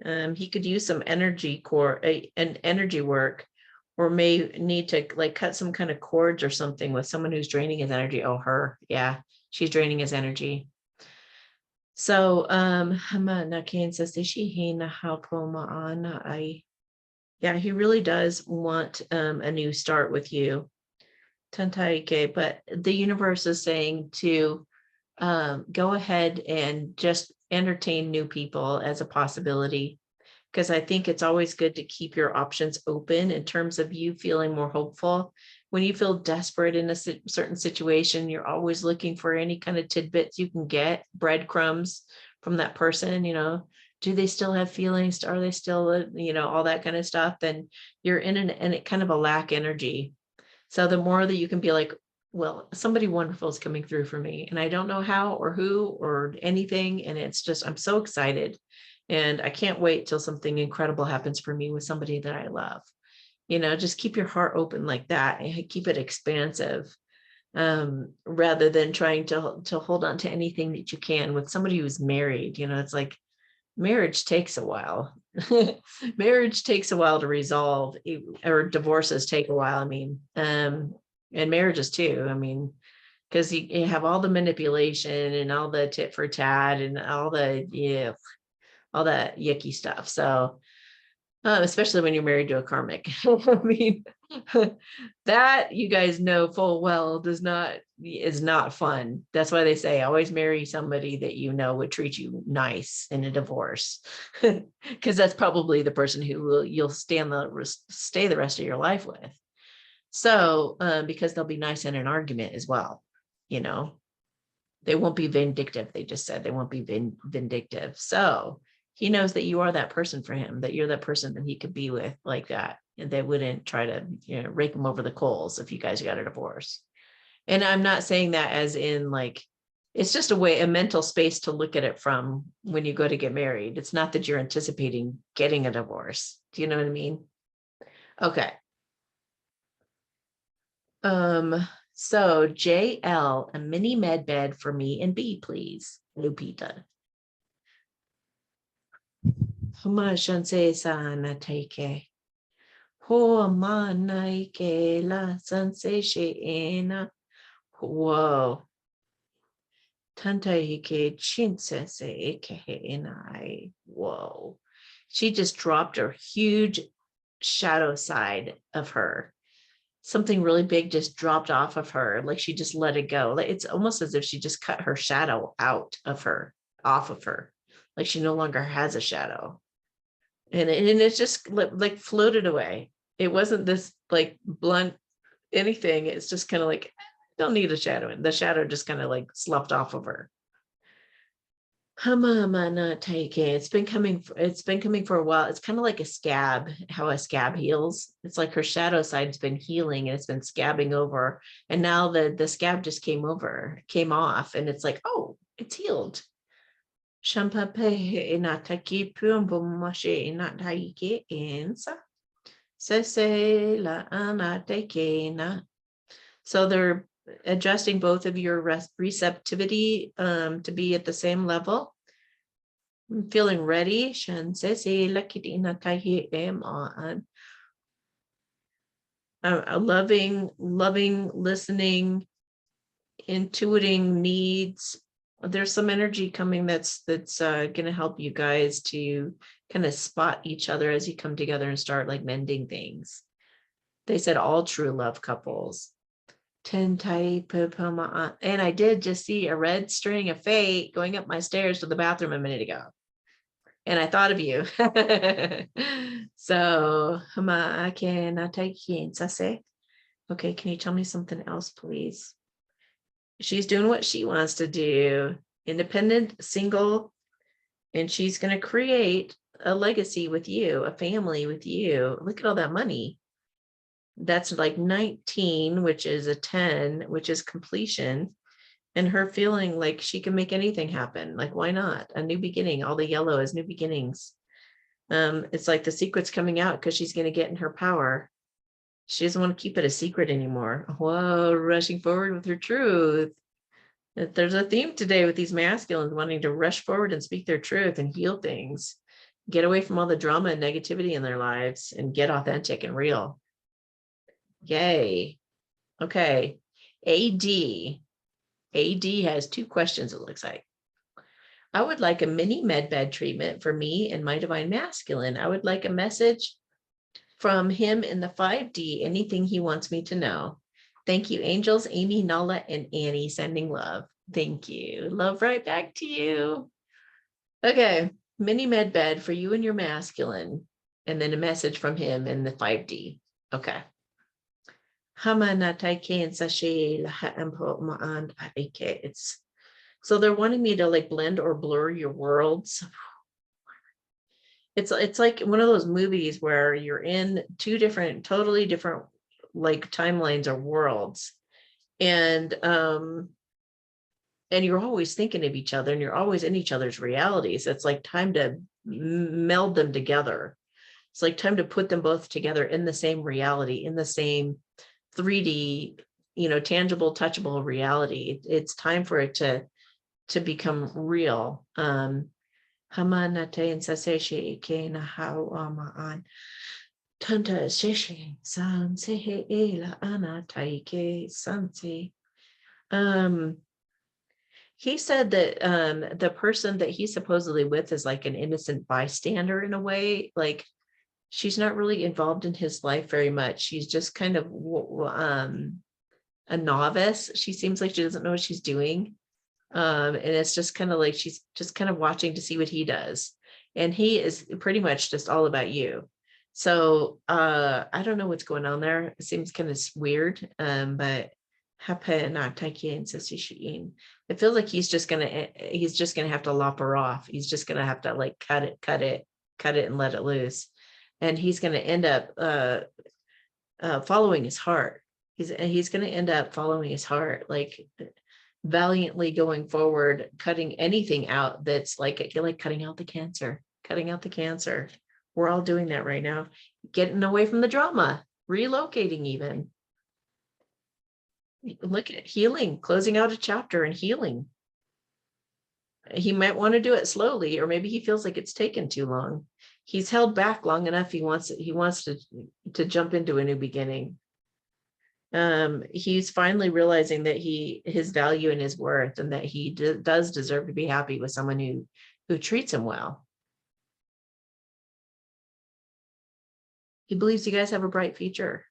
He could use some energy work, or may need to like cut some kind of cords or something with someone who's draining his energy. Oh, her. Yeah, she's draining his energy. So, yeah, he really does want a new start with you. Tantaike, but the universe is saying to go ahead and just entertain new people as a possibility, because I think it's always good to keep your options open in terms of you feeling more hopeful. When you feel desperate in a certain situation, you're always looking for any kind of tidbits you can get, breadcrumbs from that person, do they still have feelings? Are they still, all that kind of stuff? And you're in an kind of a lack energy. So the more that you can be like, well, somebody wonderful is coming through for me, and I don't know how or who or anything. And it's just, I'm so excited. And I can't wait till something incredible happens for me with somebody that I love. Just keep your heart open like that and keep it expansive, rather than trying to hold on to anything that you can with somebody who's married. It's like marriage takes a while. Marriage takes a while to resolve, or divorces take a while. I mean, and marriages too. I mean, because you have all the manipulation and all the tit for tat and all the all that yucky stuff. So, especially when you're married to a karmic. I mean, that you guys know full well is not fun. That's why they say always marry somebody that would treat you nice in a divorce, because that's probably the person who you'll stay the rest of your life with. So, because they'll be nice in an argument as well, they won't be vindictive. They just said they won't be vindictive. So he knows that you are that person for him, that you're that person that he could be with like that. And they wouldn't try to, rake him over the coals if you guys got a divorce. And I'm not saying that as in like, it's just a mental space to look at it from when you go to get married. It's not that you're anticipating getting a divorce. Do you know what I mean? Okay. So JL, a mini med bed for me and B, please. Lupita. Huma shanse sana take. Ho manai ke la sanse sheena. Whoa. Tanta ke chinse se enai. Whoa. She just dropped her huge shadow side of her. Something really big just dropped off of her, like she just let it go. It's almost as if she just cut her shadow off of her, like she no longer has a shadow, and it's just like floated away. It wasn't this like blunt anything. It's just kind of like, don't need a shadow, and the shadow just kind of like sloughed off of her. Not take it. It's been coming for a while. It's kind of like a scab, how a scab heals. It's like her shadow side's been healing and it's been scabbing over. And now the scab just came off, and it's like, oh, it's healed. Sese la ana tekena. So they're adjusting both of your receptivity to be at the same level. I'm feeling ready. Shan sese la kidina tahi on. Loving, listening, intuiting needs. There's some energy coming that's going to help you guys to kind of spot each other as you come together and start like mending things. They said all true love couples. And I did just see a red string of fate going up my stairs to the bathroom a minute ago. And I thought of you. So, okay, can you tell me something else, please? She's doing what she wants to do, independent, single, and she's going to create a legacy with you, a family with you. Look at all that money. That's like 19, which is a 10, which is completion. And her feeling like she can make anything happen. Like, why not? A new beginning. All the yellow is new beginnings. It's like the secret's coming out because she's going to get in her power. She doesn't want to keep it a secret anymore. Whoa, rushing forward with her truth. There's a theme today with these masculines wanting to rush forward and speak their truth and heal things. Get away from all the drama and negativity in their lives and get authentic and real. Yay. Okay. AD has 2 questions, it looks like. I would like a mini med bed treatment for me and my divine masculine. I would like a message from him in the 5D, anything he wants me to know. Thank you, angels, Amy, Nala, and Annie, sending love. Thank you. Love right back to you. Okay, mini med bed for you and your masculine, and then a message from him in the 5D. Okay. It's so they're wanting me to like blend or blur your worlds. It's like one of those movies where you're in 2 different, totally different like timelines or worlds, and you're always thinking of each other and you're always in each other's realities. It's like time to meld them together. It's like time to put them both together in the same reality, in the same 3D, tangible, touchable reality. It's time for it to become real. Hamanate and Saseshi Kena how on Tanta Shishi San Sehe Ela Ana Taike Sanse. He said that the person that he's supposedly with is like an innocent bystander in a way. Like, she's not really involved in his life very much. She's just kind of a novice. She seems like she doesn't know what she's doing. And it's just kind of like she's just kind of watching to see what he does. And he is pretty much just all about you. So I don't know what's going on there. It seems kind of weird. But it feels like he's just gonna have to lop her off. He's just gonna have to like cut it and let it loose. And he's gonna end up following his heart. He's gonna end up following his heart, like valiantly going forward, cutting anything out that's like cutting out the cancer. We're all doing that right now, getting away from the drama, relocating even. Look at healing, closing out a chapter and healing. He might want to do it slowly, or maybe he feels like it's taken too long. He's held back long enough. He wants to jump into a new beginning. He's finally realizing that his value and his worth, and that he does deserve to be happy with someone who treats him well. He believes you guys have a bright future.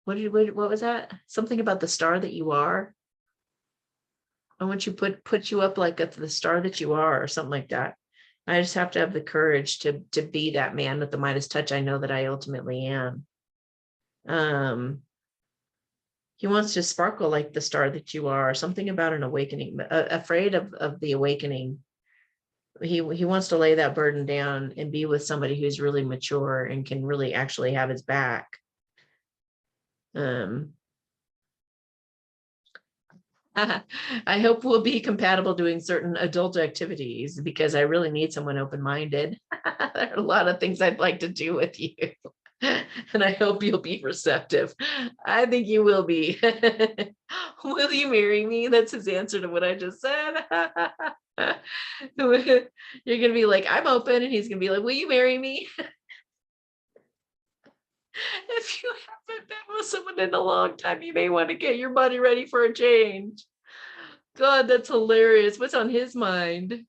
What was that? Something about the star that you are. I want you put you up like the star that you are, or something like that. I just have to have the courage to be that man with the Midas touch I know that I ultimately am. He wants to sparkle like the star that you are. Something about an awakening, afraid of the awakening. He wants to lay that burden down and be with somebody who's really mature and can really actually have his back. I hope we'll be compatible doing certain adult activities because I really need someone open-minded. There are a lot of things I'd like to do with you. And I hope you'll be receptive. I think you will be. Will you marry me? That's his answer to what I just said. You're going to be like, I'm open. And he's going to be like, will you marry me? If you haven't been with someone in a long time, you may want to get your body ready for a change. God, that's hilarious. What's on his mind?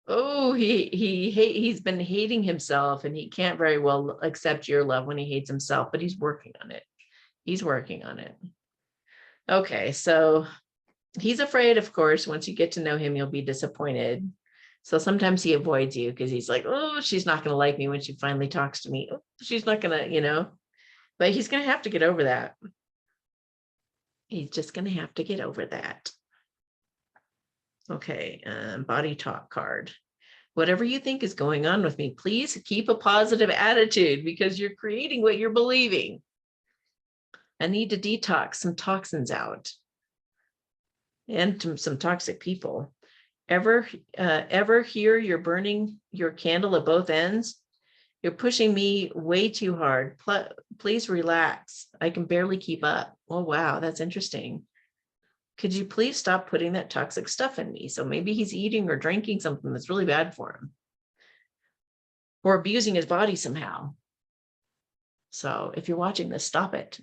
Oh, he's been hating himself, and he can't very well accept your love when he hates himself, but he's working on it. He's working on it. Okay, so he's afraid, of course, once you get to know him, you'll be disappointed. So sometimes he avoids you because he's like, oh, she's not going to like me when she finally talks to me. Oh, she's not going to, but he's going to have to get over that. He's just going to have to get over that. Okay, body talk card. Whatever you think is going on with me, please keep a positive attitude because you're creating what you're believing. I need to detox some toxins out and some toxic people. Ever hear you're burning your candle at both ends? You're pushing me way too hard. Please relax. I can barely keep up. Oh, wow, that's interesting. Could you please stop putting that toxic stuff in me? So maybe he's eating or drinking something that's really bad for him or abusing his body somehow. So if you're watching this, stop it.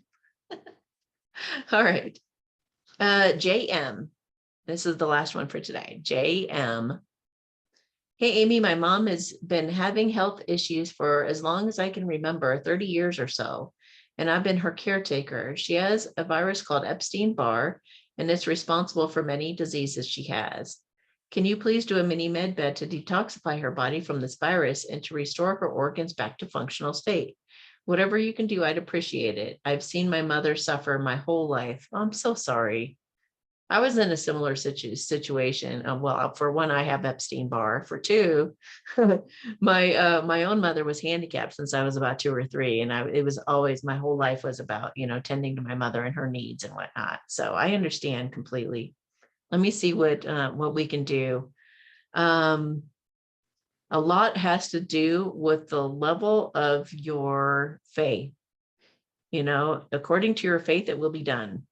All right. JM. This is the last one for today. JM. Hey, Amy, my mom has been having health issues for as long as I can remember, 30 years or so, and I've been her caretaker. She has a virus called Epstein-Barr, and it's responsible for many diseases she has. Can you please do a mini med bed to detoxify her body from this virus and to restore her organs back to functional state? Whatever you can do, I'd appreciate it. I've seen my mother suffer my whole life. Oh, I'm so sorry. I was in a similar situation. Well, for one, I have Epstein-Barr. For two, my own mother was handicapped since I was about 2 or 3, and it was always my whole life was about tending to my mother and her needs and whatnot. So I understand completely. Let me see what we can do. A lot has to do with the level of your faith. According to your faith, it will be done.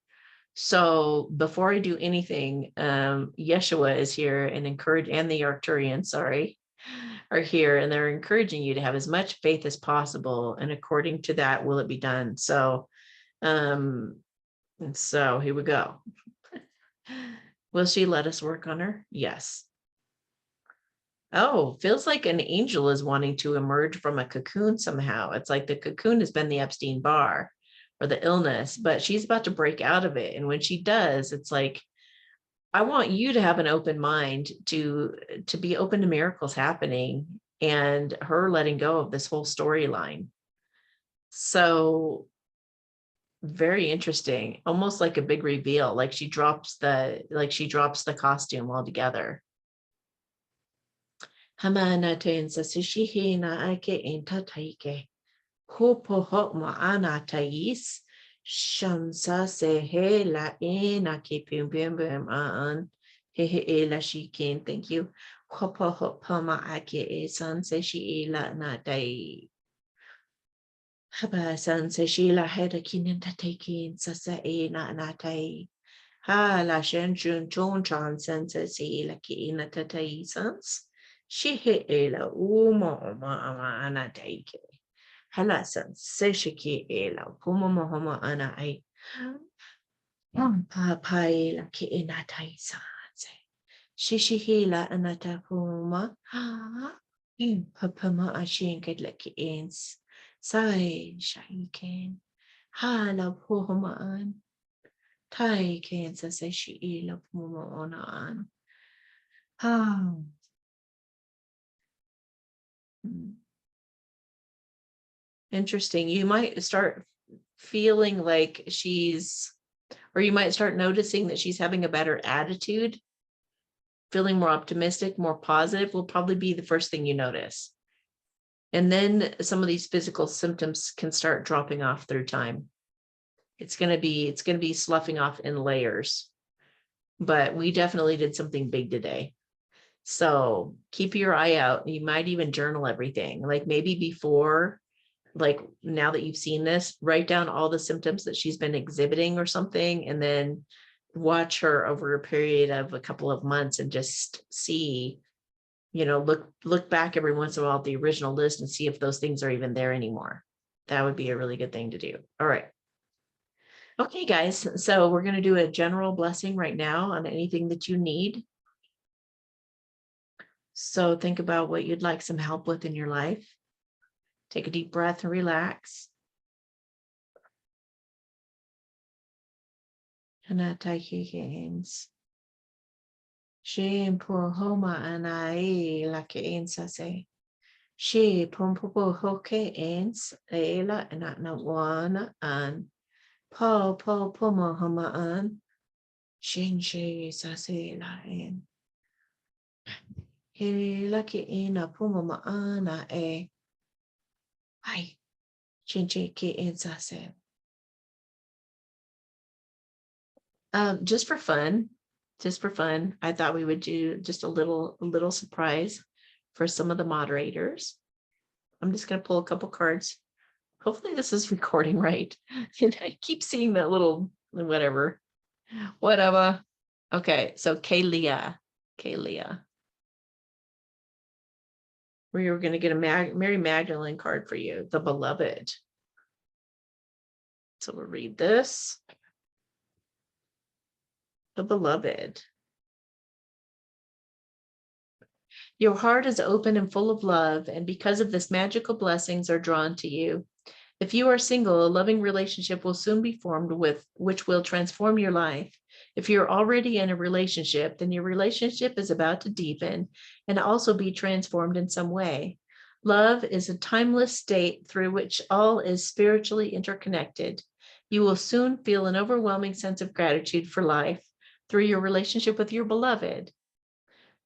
So before I do anything, Yeshua is here and the Arcturians, are here, and they're encouraging you to have as much faith as possible. And according to that, will it be done? So, so here we go. Will she let us work on her? Yes. Oh, feels like an angel is wanting to emerge from a cocoon somehow. It's like the cocoon has been the Epstein-Barr or the illness, but she's about to break out of it. And when she does, it's like, I want you to have an open mind to be open to miracles happening and her letting go of this whole storyline. So very interesting, almost like a big reveal, like she drops the costume altogether. Hamana tensa sishihina ake intataike. Hopo maana tais shamsa se he la ena ke pim an he la shikin. Thank you. Hopo ma ake e san se shi la na dai. Haba san se shi la heda kinin tatekin sa sa e na tai. Ha la shen chun chon chan sen se si la ki na tatai sans. Shi he la uma ma ana taike. Halasan seshiki ela puma mohoma ana ai papai la ki inatai sanse shishihila anata puma papama ashin la ki ins sai shaiken hala puma an tai ken sa seshi ela puma ona an Interesting. You might start feeling like you might start noticing that she's having a better attitude, feeling more optimistic, more positive will probably be the first thing you notice. And then some of these physical symptoms can start dropping off through time. It's going to be sloughing off in layers. but we definitely did something big today. So keep your eye out. You might even journal everything. Like maybe before, like now that you've seen this, write down all the symptoms that she's been exhibiting or something, and then watch her over a period of a couple of months and just see, look back every once in a while at the original list and see if those things are even there anymore. That would be a really good thing to do. All right. Okay, guys. So we're going to do a general blessing right now on anything that you need. So think about what you'd like some help with in your life. Take a deep breath and relax. Anataikins. She pohoma anai lakeinsase. She pompopo hoke ens ela anatnawana an po pomo homa an. Shin she sase la en. He lucky ina puma ana e. Hi. Chinchi ki insase. Just for fun, I thought we would do just a little surprise for some of the moderators. I'm just going to pull a couple cards. Hopefully this is recording right. And I keep seeing that little whatever. Okay, so Kaylea. We were going to get a Mary Magdalene card for you, the beloved. So we'll read this. The beloved. Your heart is open and full of love, and because of this, magical blessings are drawn to you. If you are single, a loving relationship will soon be formed which will transform your life. If you're already in a relationship, then your relationship is about to deepen and also be transformed in some way. Love is a timeless state through which all is spiritually interconnected. You will soon feel an overwhelming sense of gratitude for life through your relationship with your beloved.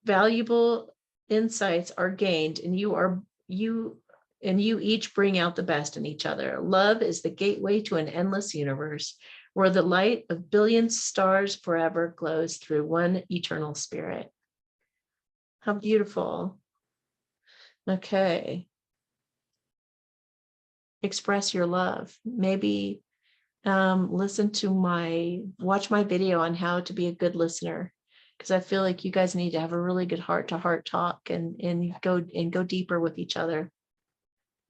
Valuable insights are gained, and you each bring out the best in each other. Love is the gateway to an endless universe where the light of billions of stars forever glows through one eternal spirit. How beautiful. Okay. Express your love. Maybe watch my video on how to be a good listener, because I feel like you guys need to have a really good heart-to-heart talk and go deeper with each other.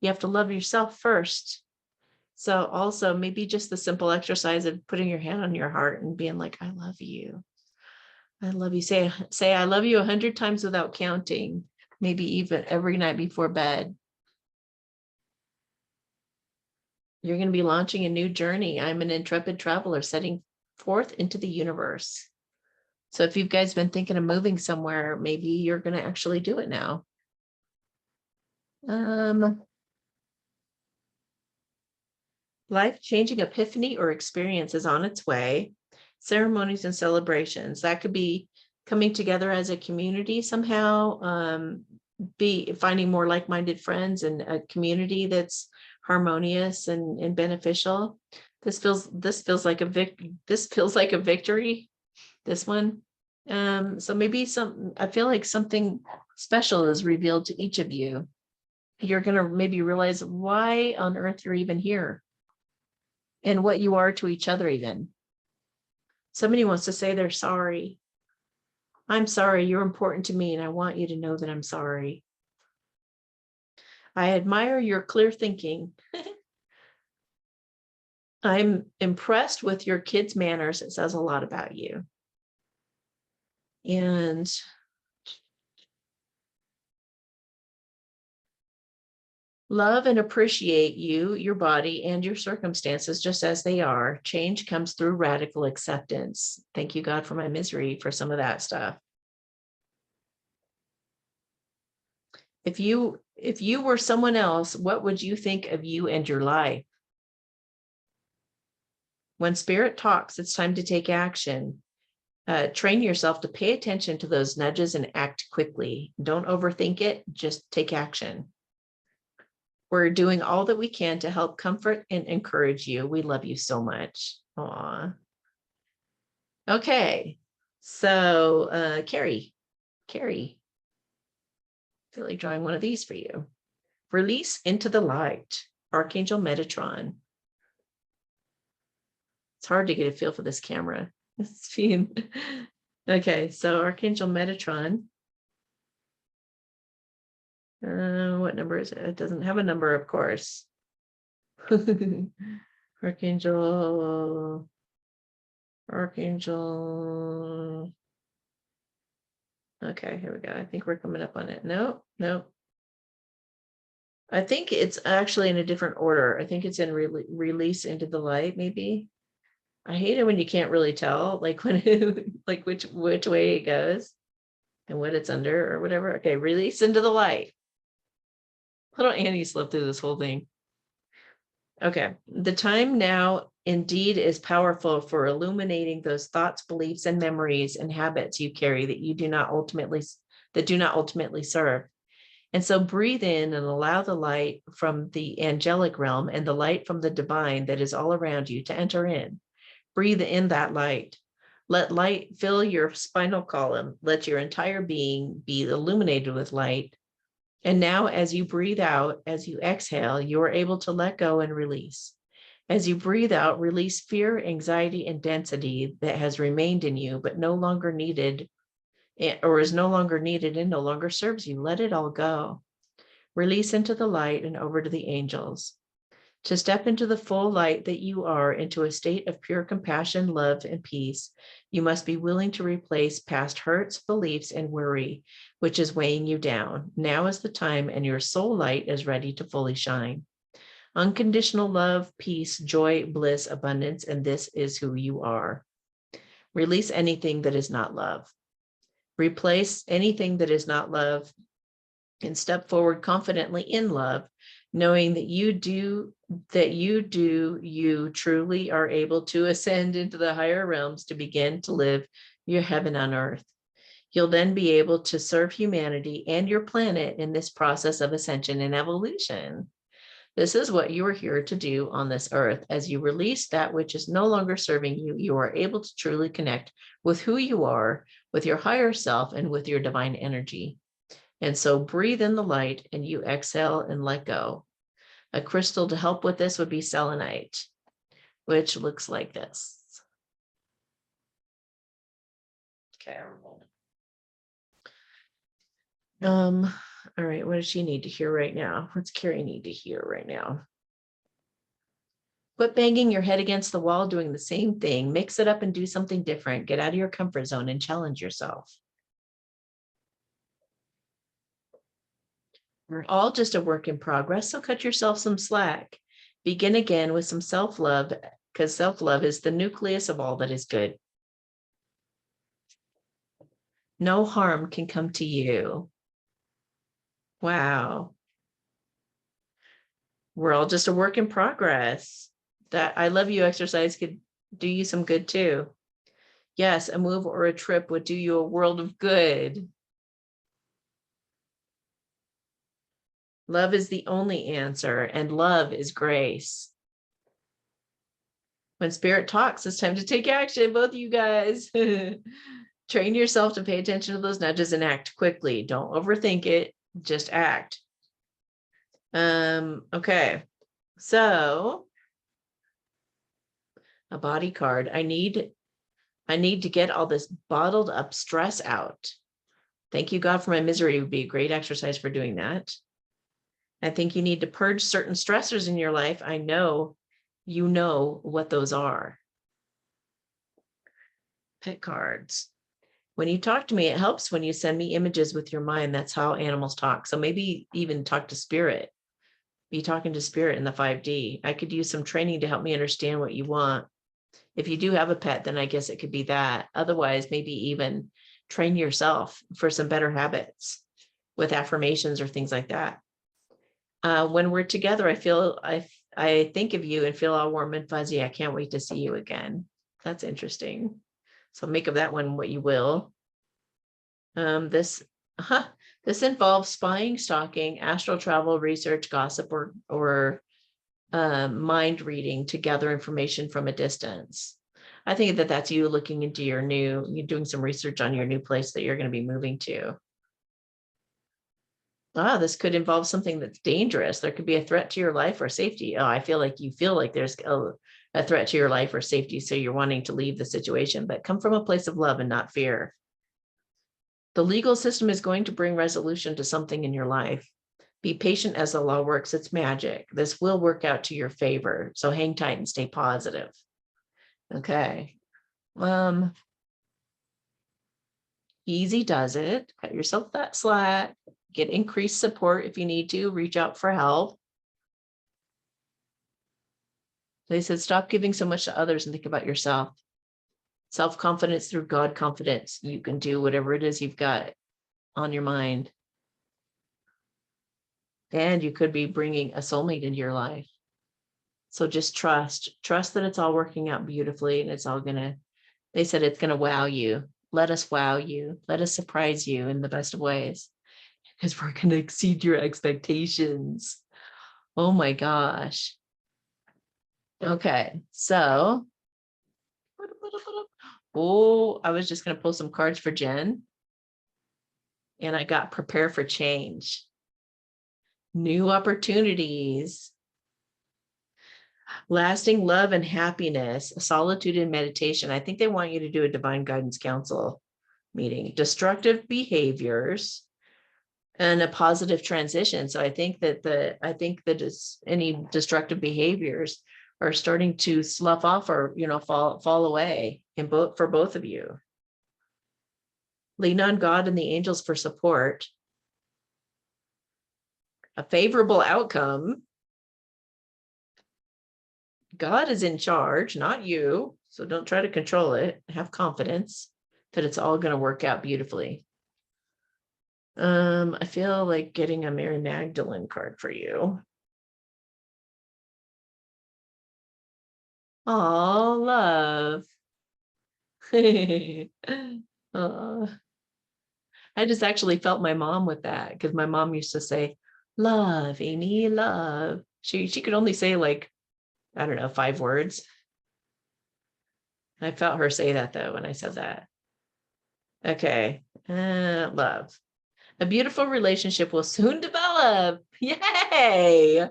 You have to love yourself first. So also maybe just the simple exercise of putting your hand on your heart and being like, I love you. I love you. Say I love you 100 times without counting, maybe even every night before bed. You're going to be launching a new journey. I'm an intrepid traveler setting forth into the universe. So if you guys been thinking of moving somewhere, maybe you're going to actually do it now. Life-changing epiphany or experience is on its way. Ceremonies and celebrations. That could be coming together as a community somehow, be finding more like-minded friends and a community that's harmonious and beneficial. This feels like a victory. This one. So maybe I feel like something special is revealed to each of you. You're going to maybe realize why on earth you're even here and what you are to each other even. Somebody wants to say they're sorry. I'm sorry, you're important to me, and I want you to know that I'm sorry. I admire your clear thinking. I'm impressed with your kids' manners. It says a lot about you. And love and appreciate you, your body, and your circumstances just as they are. Change comes through radical acceptance. Thank you, God, for my misery, for some of that stuff. If you were someone else, what would you think of you and your life? When spirit talks, it's time to take action. Train yourself to pay attention to those nudges and act quickly. Don't overthink it, just take action. We're doing all that we can to help comfort and encourage you. We love you so much. Aw. Okay. So, Carrie, I feel like drawing one of these for you. Release into the light, Archangel Metatron. It's hard to get a feel for this camera. Okay, so Archangel Metatron. What number is it? It doesn't have a number, of course. Archangel. Okay, here we go. I think we're coming up on it. No. I think it's actually in a different order. I think it's in release into the light, maybe. I hate it when you can't really tell, like when like which way it goes and what it's under or whatever. Okay, release into the light. Little Annie slept through this whole thing. Okay, the time now indeed is powerful for illuminating those thoughts, beliefs, and memories and habits you carry that do not ultimately serve. And so breathe in and allow the light from the angelic realm and the light from the divine that is all around you to enter in. Breathe in that light. Let light fill your spinal column. Let your entire being be illuminated with light. And now, as you breathe out, as you exhale, you are able to let go and release. As you breathe out, release fear, anxiety, and density that has remained in you, but no longer needed, or is no longer needed and no longer serves you. Let it all go. Release into the light and over to the angels. To step into the full light that you are, into a state of pure compassion, love, and peace, you must be willing to replace past hurts, beliefs, and worry, which is weighing you down. Now is the time, and your soul light is ready to fully shine. Unconditional love, peace, joy, bliss, abundance, and this is who you are. Release anything that is not love. Replace anything that is not love and step forward confidently in love, knowing that you truly are able to ascend into the higher realms to begin to live your heaven on earth. You'll then be able to serve humanity and your planet in this process of ascension and evolution. This is what you are here to do on this earth. As you release that which is no longer serving you, you are able to truly connect with who you are, with your higher self, and with your divine energy. And so breathe in the light and you exhale and let go. A crystal to help with this would be selenite, which looks like this. Okay. All right, what does she need to hear right now? What's Carrie need to hear right now? Quit banging your head against the wall, doing the same thing. Mix it up and do something different. Get out of your comfort zone and challenge yourself. We're all just a work in progress, so cut yourself some slack. Begin again with some self-love, because self-love is the nucleus of all that is good. No harm can come to you. Wow. We're all just a work in progress. That I love you exercise could do you some good too. Yes, a move or a trip would do you a world of good. Love is the only answer, and love is grace. When spirit talks, it's time to take action, both of you guys. Train yourself to pay attention to those nudges and act quickly. Don't overthink it, just act. Okay, so a body card. I need to get all this bottled up stress out. Thank you, God, for my misery would be a great exercise for doing that. I think you need to purge certain stressors in your life. I know you know what those are. Pet cards. When you talk to me, it helps when you send me images with your mind. That's how animals talk. So maybe even talk to spirit. Be talking to spirit in the 5D. I could use some training to help me understand what you want. If you do have a pet, then I guess it could be that. Otherwise, maybe even train yourself for some better habits with affirmations or things like that. When we're together, I think of you and feel all warm and fuzzy. I can't wait to see you again. That's interesting. So make of that one what you will. This involves spying, stalking, astral travel, research, gossip, or mind reading to gather information from a distance. I think that that's you looking into you're doing some research on your new place that you're going to be moving to. This could involve something that's dangerous. There could be a threat to your life or safety. I feel like you feel like there's a threat to your life or safety. So you're wanting to leave the situation, but come from a place of love and not fear. The legal system is going to bring resolution to something in your life. Be patient as the law works. It's magic. This will work out to your favor. So hang tight and stay positive. Okay. Easy does it. Cut yourself that slack. Get increased support if you need to. Reach out for help. They said, stop giving so much to others and think about yourself. Self-confidence through God confidence. You can do whatever it is you've got on your mind. And you could be bringing a soulmate into your life. So just trust that it's all working out beautifully, and it's all they said it's going to wow you. Let us wow you. Let us surprise you in the best of ways, because we're going to exceed your expectations. Oh my gosh. Okay. So, I was just going to pull some cards for Jen, and I got prepare for change. New opportunities. Lasting love and happiness, solitude and meditation. I think they want you to do a divine guidance council meeting. Destructive behaviors and a positive transition. So I think that any destructive behaviors are starting to slough off or fall away for both of you. Lean on God and the angels for support. A favorable outcome. God is in charge, not you. So don't try to control it. Have confidence that it's all going to work out beautifully. I feel like getting a Mary Magdalene card for you. Oh, love. I just actually felt my mom with that, because my mom used to say, love, Amy, love. She could only say, like, I don't know, 5 words. I felt her say that though when I said that. Okay. Love. A beautiful relationship will soon develop. Yay!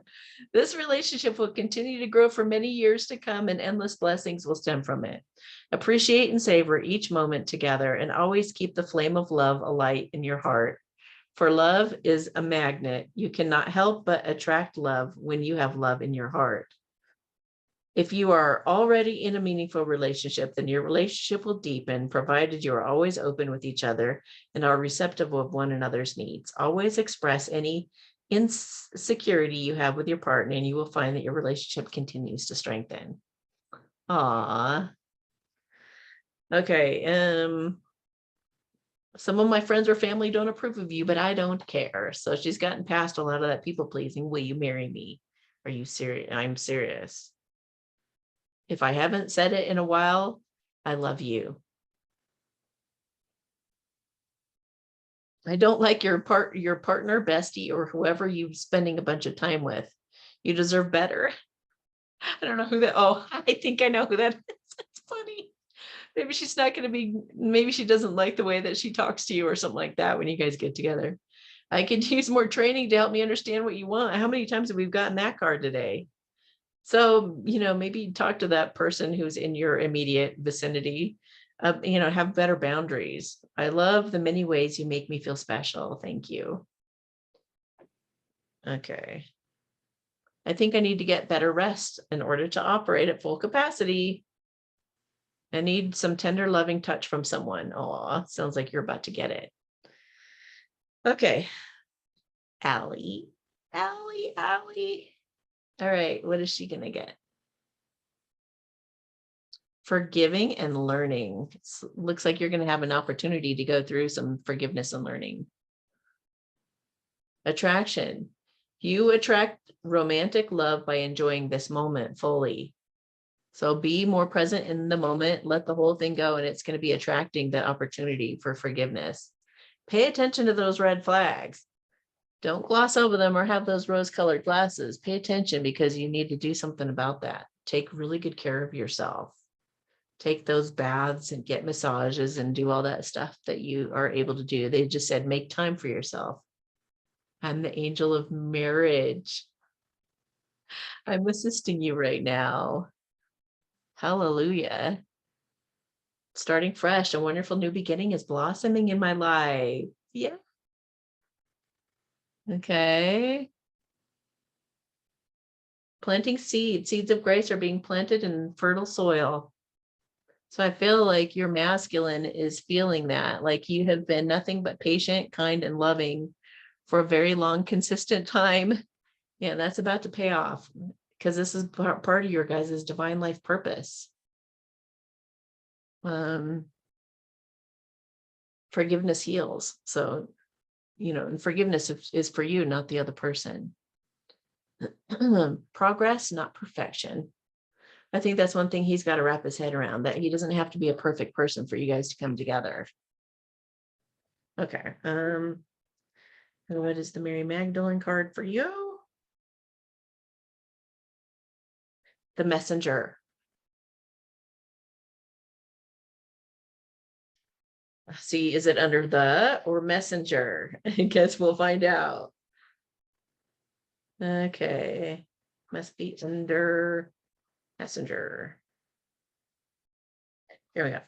This relationship will continue to grow for many years to come, and endless blessings will stem from it. Appreciate and savor each moment together, and always keep the flame of love alight in your heart. For love is a magnet. You cannot help but attract love when you have love in your heart. If you are already in a meaningful relationship, then your relationship will deepen, provided you are always open with each other and are receptive of one another's needs. Always express any insecurity you have with your partner, and you will find that your relationship continues to strengthen. Aww. Okay. Some of my friends or family don't approve of you, but I don't care. So she's gotten past a lot of that people pleasing. Will you marry me? Are you serious? I'm serious. If I haven't said it in a while, I love you. I don't like your partner, bestie, or whoever you're spending a bunch of time with. You deserve better. I don't know who that. Oh, I think I know who that is. It's funny. Maybe she's not going to be, maybe she doesn't like the way that she talks to you or something like that when you guys get together. I could use more training to help me understand what you want. How many times have we gotten that card today? So, maybe talk to that person who's in your immediate vicinity. Have better boundaries. I love the many ways you make me feel special. Thank you. Okay. I think I need to get better rest in order to operate at full capacity. I need some tender, loving touch from someone. Oh, sounds like you're about to get it. Okay. Allie. All right, what is she going to get? Forgiving and learning. Looks like you're going to have an opportunity to go through some forgiveness and learning. Attraction. You attract romantic love by enjoying this moment fully. So be more present in the moment, let the whole thing go, and it's going to be attracting the opportunity for forgiveness. Pay attention to those red flags. Don't gloss over them or have those rose-colored glasses. Pay attention, because you need to do something about that. Take really good care of yourself. take those baths and get massages and do all that stuff that you are able to do. They just said, make time for yourself. I'm the angel of marriage. I'm assisting you right now. Hallelujah. Starting fresh, a wonderful new beginning is blossoming in my life. Yeah. Okay. Planting seeds of grace are being planted in fertile soil. So I feel like your masculine is feeling that, like you have been nothing but patient, kind, and loving for a very long, consistent time. Yeah, that's about to pay off because this is part of your guys' divine life purpose. Forgiveness heals. So, and forgiveness is for you, not the other person. Progress, not perfection. I think that's one thing he's got to wrap his head around, that he doesn't have to be a perfect person for you guys to come together. Okay. What is the Mary Magdalene card for you? The Messenger. See, is it under the or messenger? I guess we'll find out. Okay. Must be under messenger. Here we go.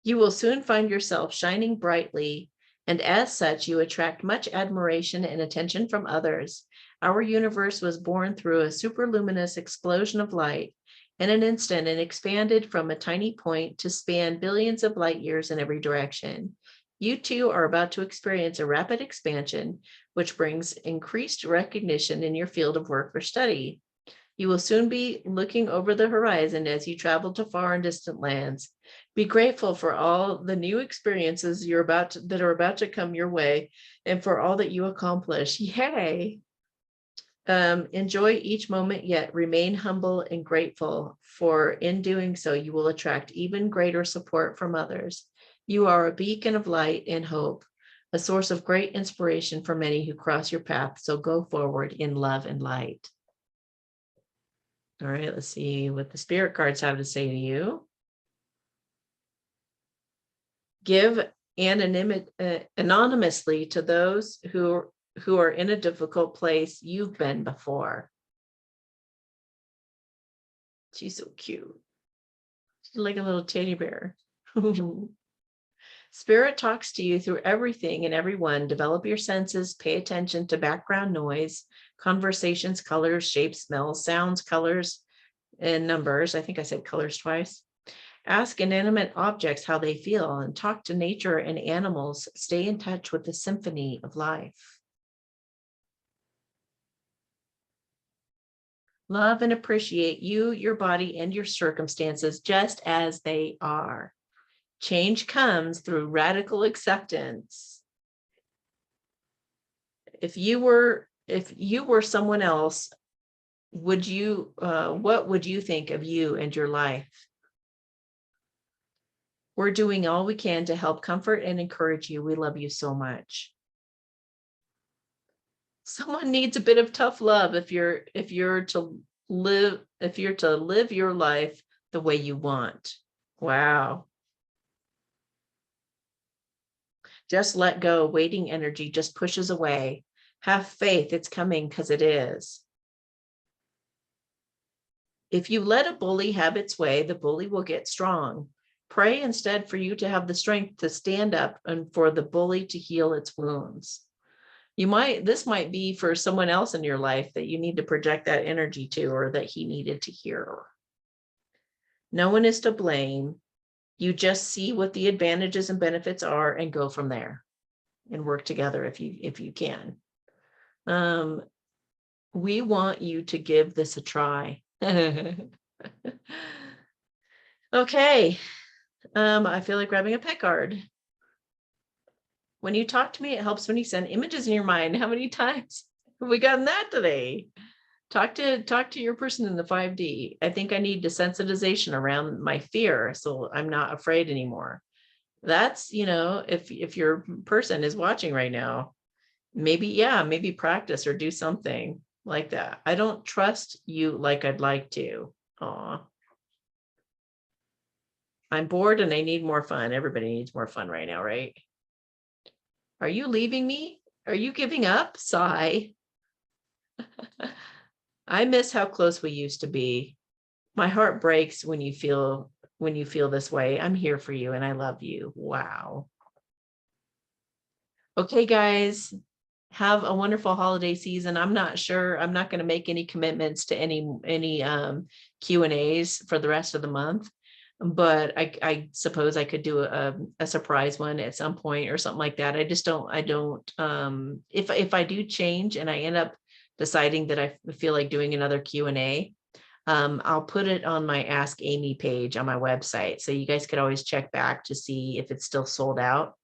You will soon find yourself shining brightly, and as such, you attract much admiration and attention from others. Our universe was born through a superluminous explosion of light. In an instant, it expanded from a tiny point to span billions of light years in every direction. You too are about to experience a rapid expansion, which brings increased recognition in your field of work or study. You will soon be looking over the horizon as you travel to far and distant lands. Be grateful for all the new experiences that are about to come your way, and for all that you accomplish. Yay! Enjoy each moment, yet remain humble and grateful, for in doing so, you will attract even greater support from others. You are a beacon of light and hope, a source of great inspiration for many who cross your path. So go forward in love and light. All right, let's see what the spirit cards have to say to you. Give anonymously to those who are in a difficult place you've been before. She's so cute. She's like a little teddy bear. Spirit talks to you through everything and everyone. Develop your senses. Pay attention to background noise, conversations, colors, shapes, smells, sounds, colors, and numbers. I think I said colors twice. Ask inanimate objects how they feel, and talk to nature and animals. Stay in touch with the symphony of life. Love and appreciate you, your body, and your circumstances just as they are. Change comes through radical acceptance. If you were someone else, what would you think of you and your life? We're doing all we can to help comfort and encourage you. We love you so much. Someone needs a bit of tough love if you're to live your life the way you want. Wow. Just let go. Waiting energy just pushes away. Have faith. It's coming because it is. If you let a bully have its way, the bully will get strong. Pray instead for you to have the strength to stand up and for the bully to heal its wounds. This might be for someone else in your life that you need to project that energy to, or that he needed to hear. No one is to blame. You just see what the advantages and benefits are and go from there and work together if you can. We want you to give this a try. Okay. I feel like grabbing a pet card. When you talk to me, it helps when you send images in your mind. How many times have we gotten that today? Talk to your person in the 5D. I think I need desensitization around my fear, so I'm not afraid anymore. That's, if your person is watching right now, maybe practice or do something like that. I don't trust you like I'd like to. Aw. I'm bored and I need more fun. Everybody needs more fun right now, right? Are you leaving me? Are you giving up? Sigh. I miss how close we used to be. My heart breaks when you feel this way. I'm here for you and I love you. Wow. Okay, guys, have a wonderful holiday season. I'm not sure. I'm not going to make any commitments to any Q&As for the rest of the month, but I suppose I could do a surprise one at some point or something like that. I don't if I do change and I end up deciding that I feel like doing another Q&A, I'll put it on my Ask Amy page on my website. So you guys could always check back to see if it's still sold out.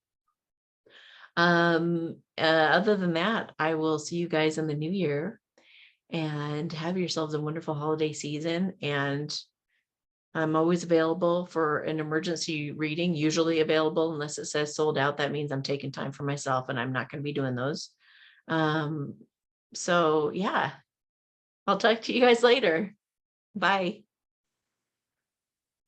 Other than that, I will see you guys in the new year and have yourselves a wonderful holiday season. And I'm always available for an emergency reading, usually available unless it says sold out. That means I'm taking time for myself and I'm not going to be doing those. So yeah, I'll talk to you guys later. Bye.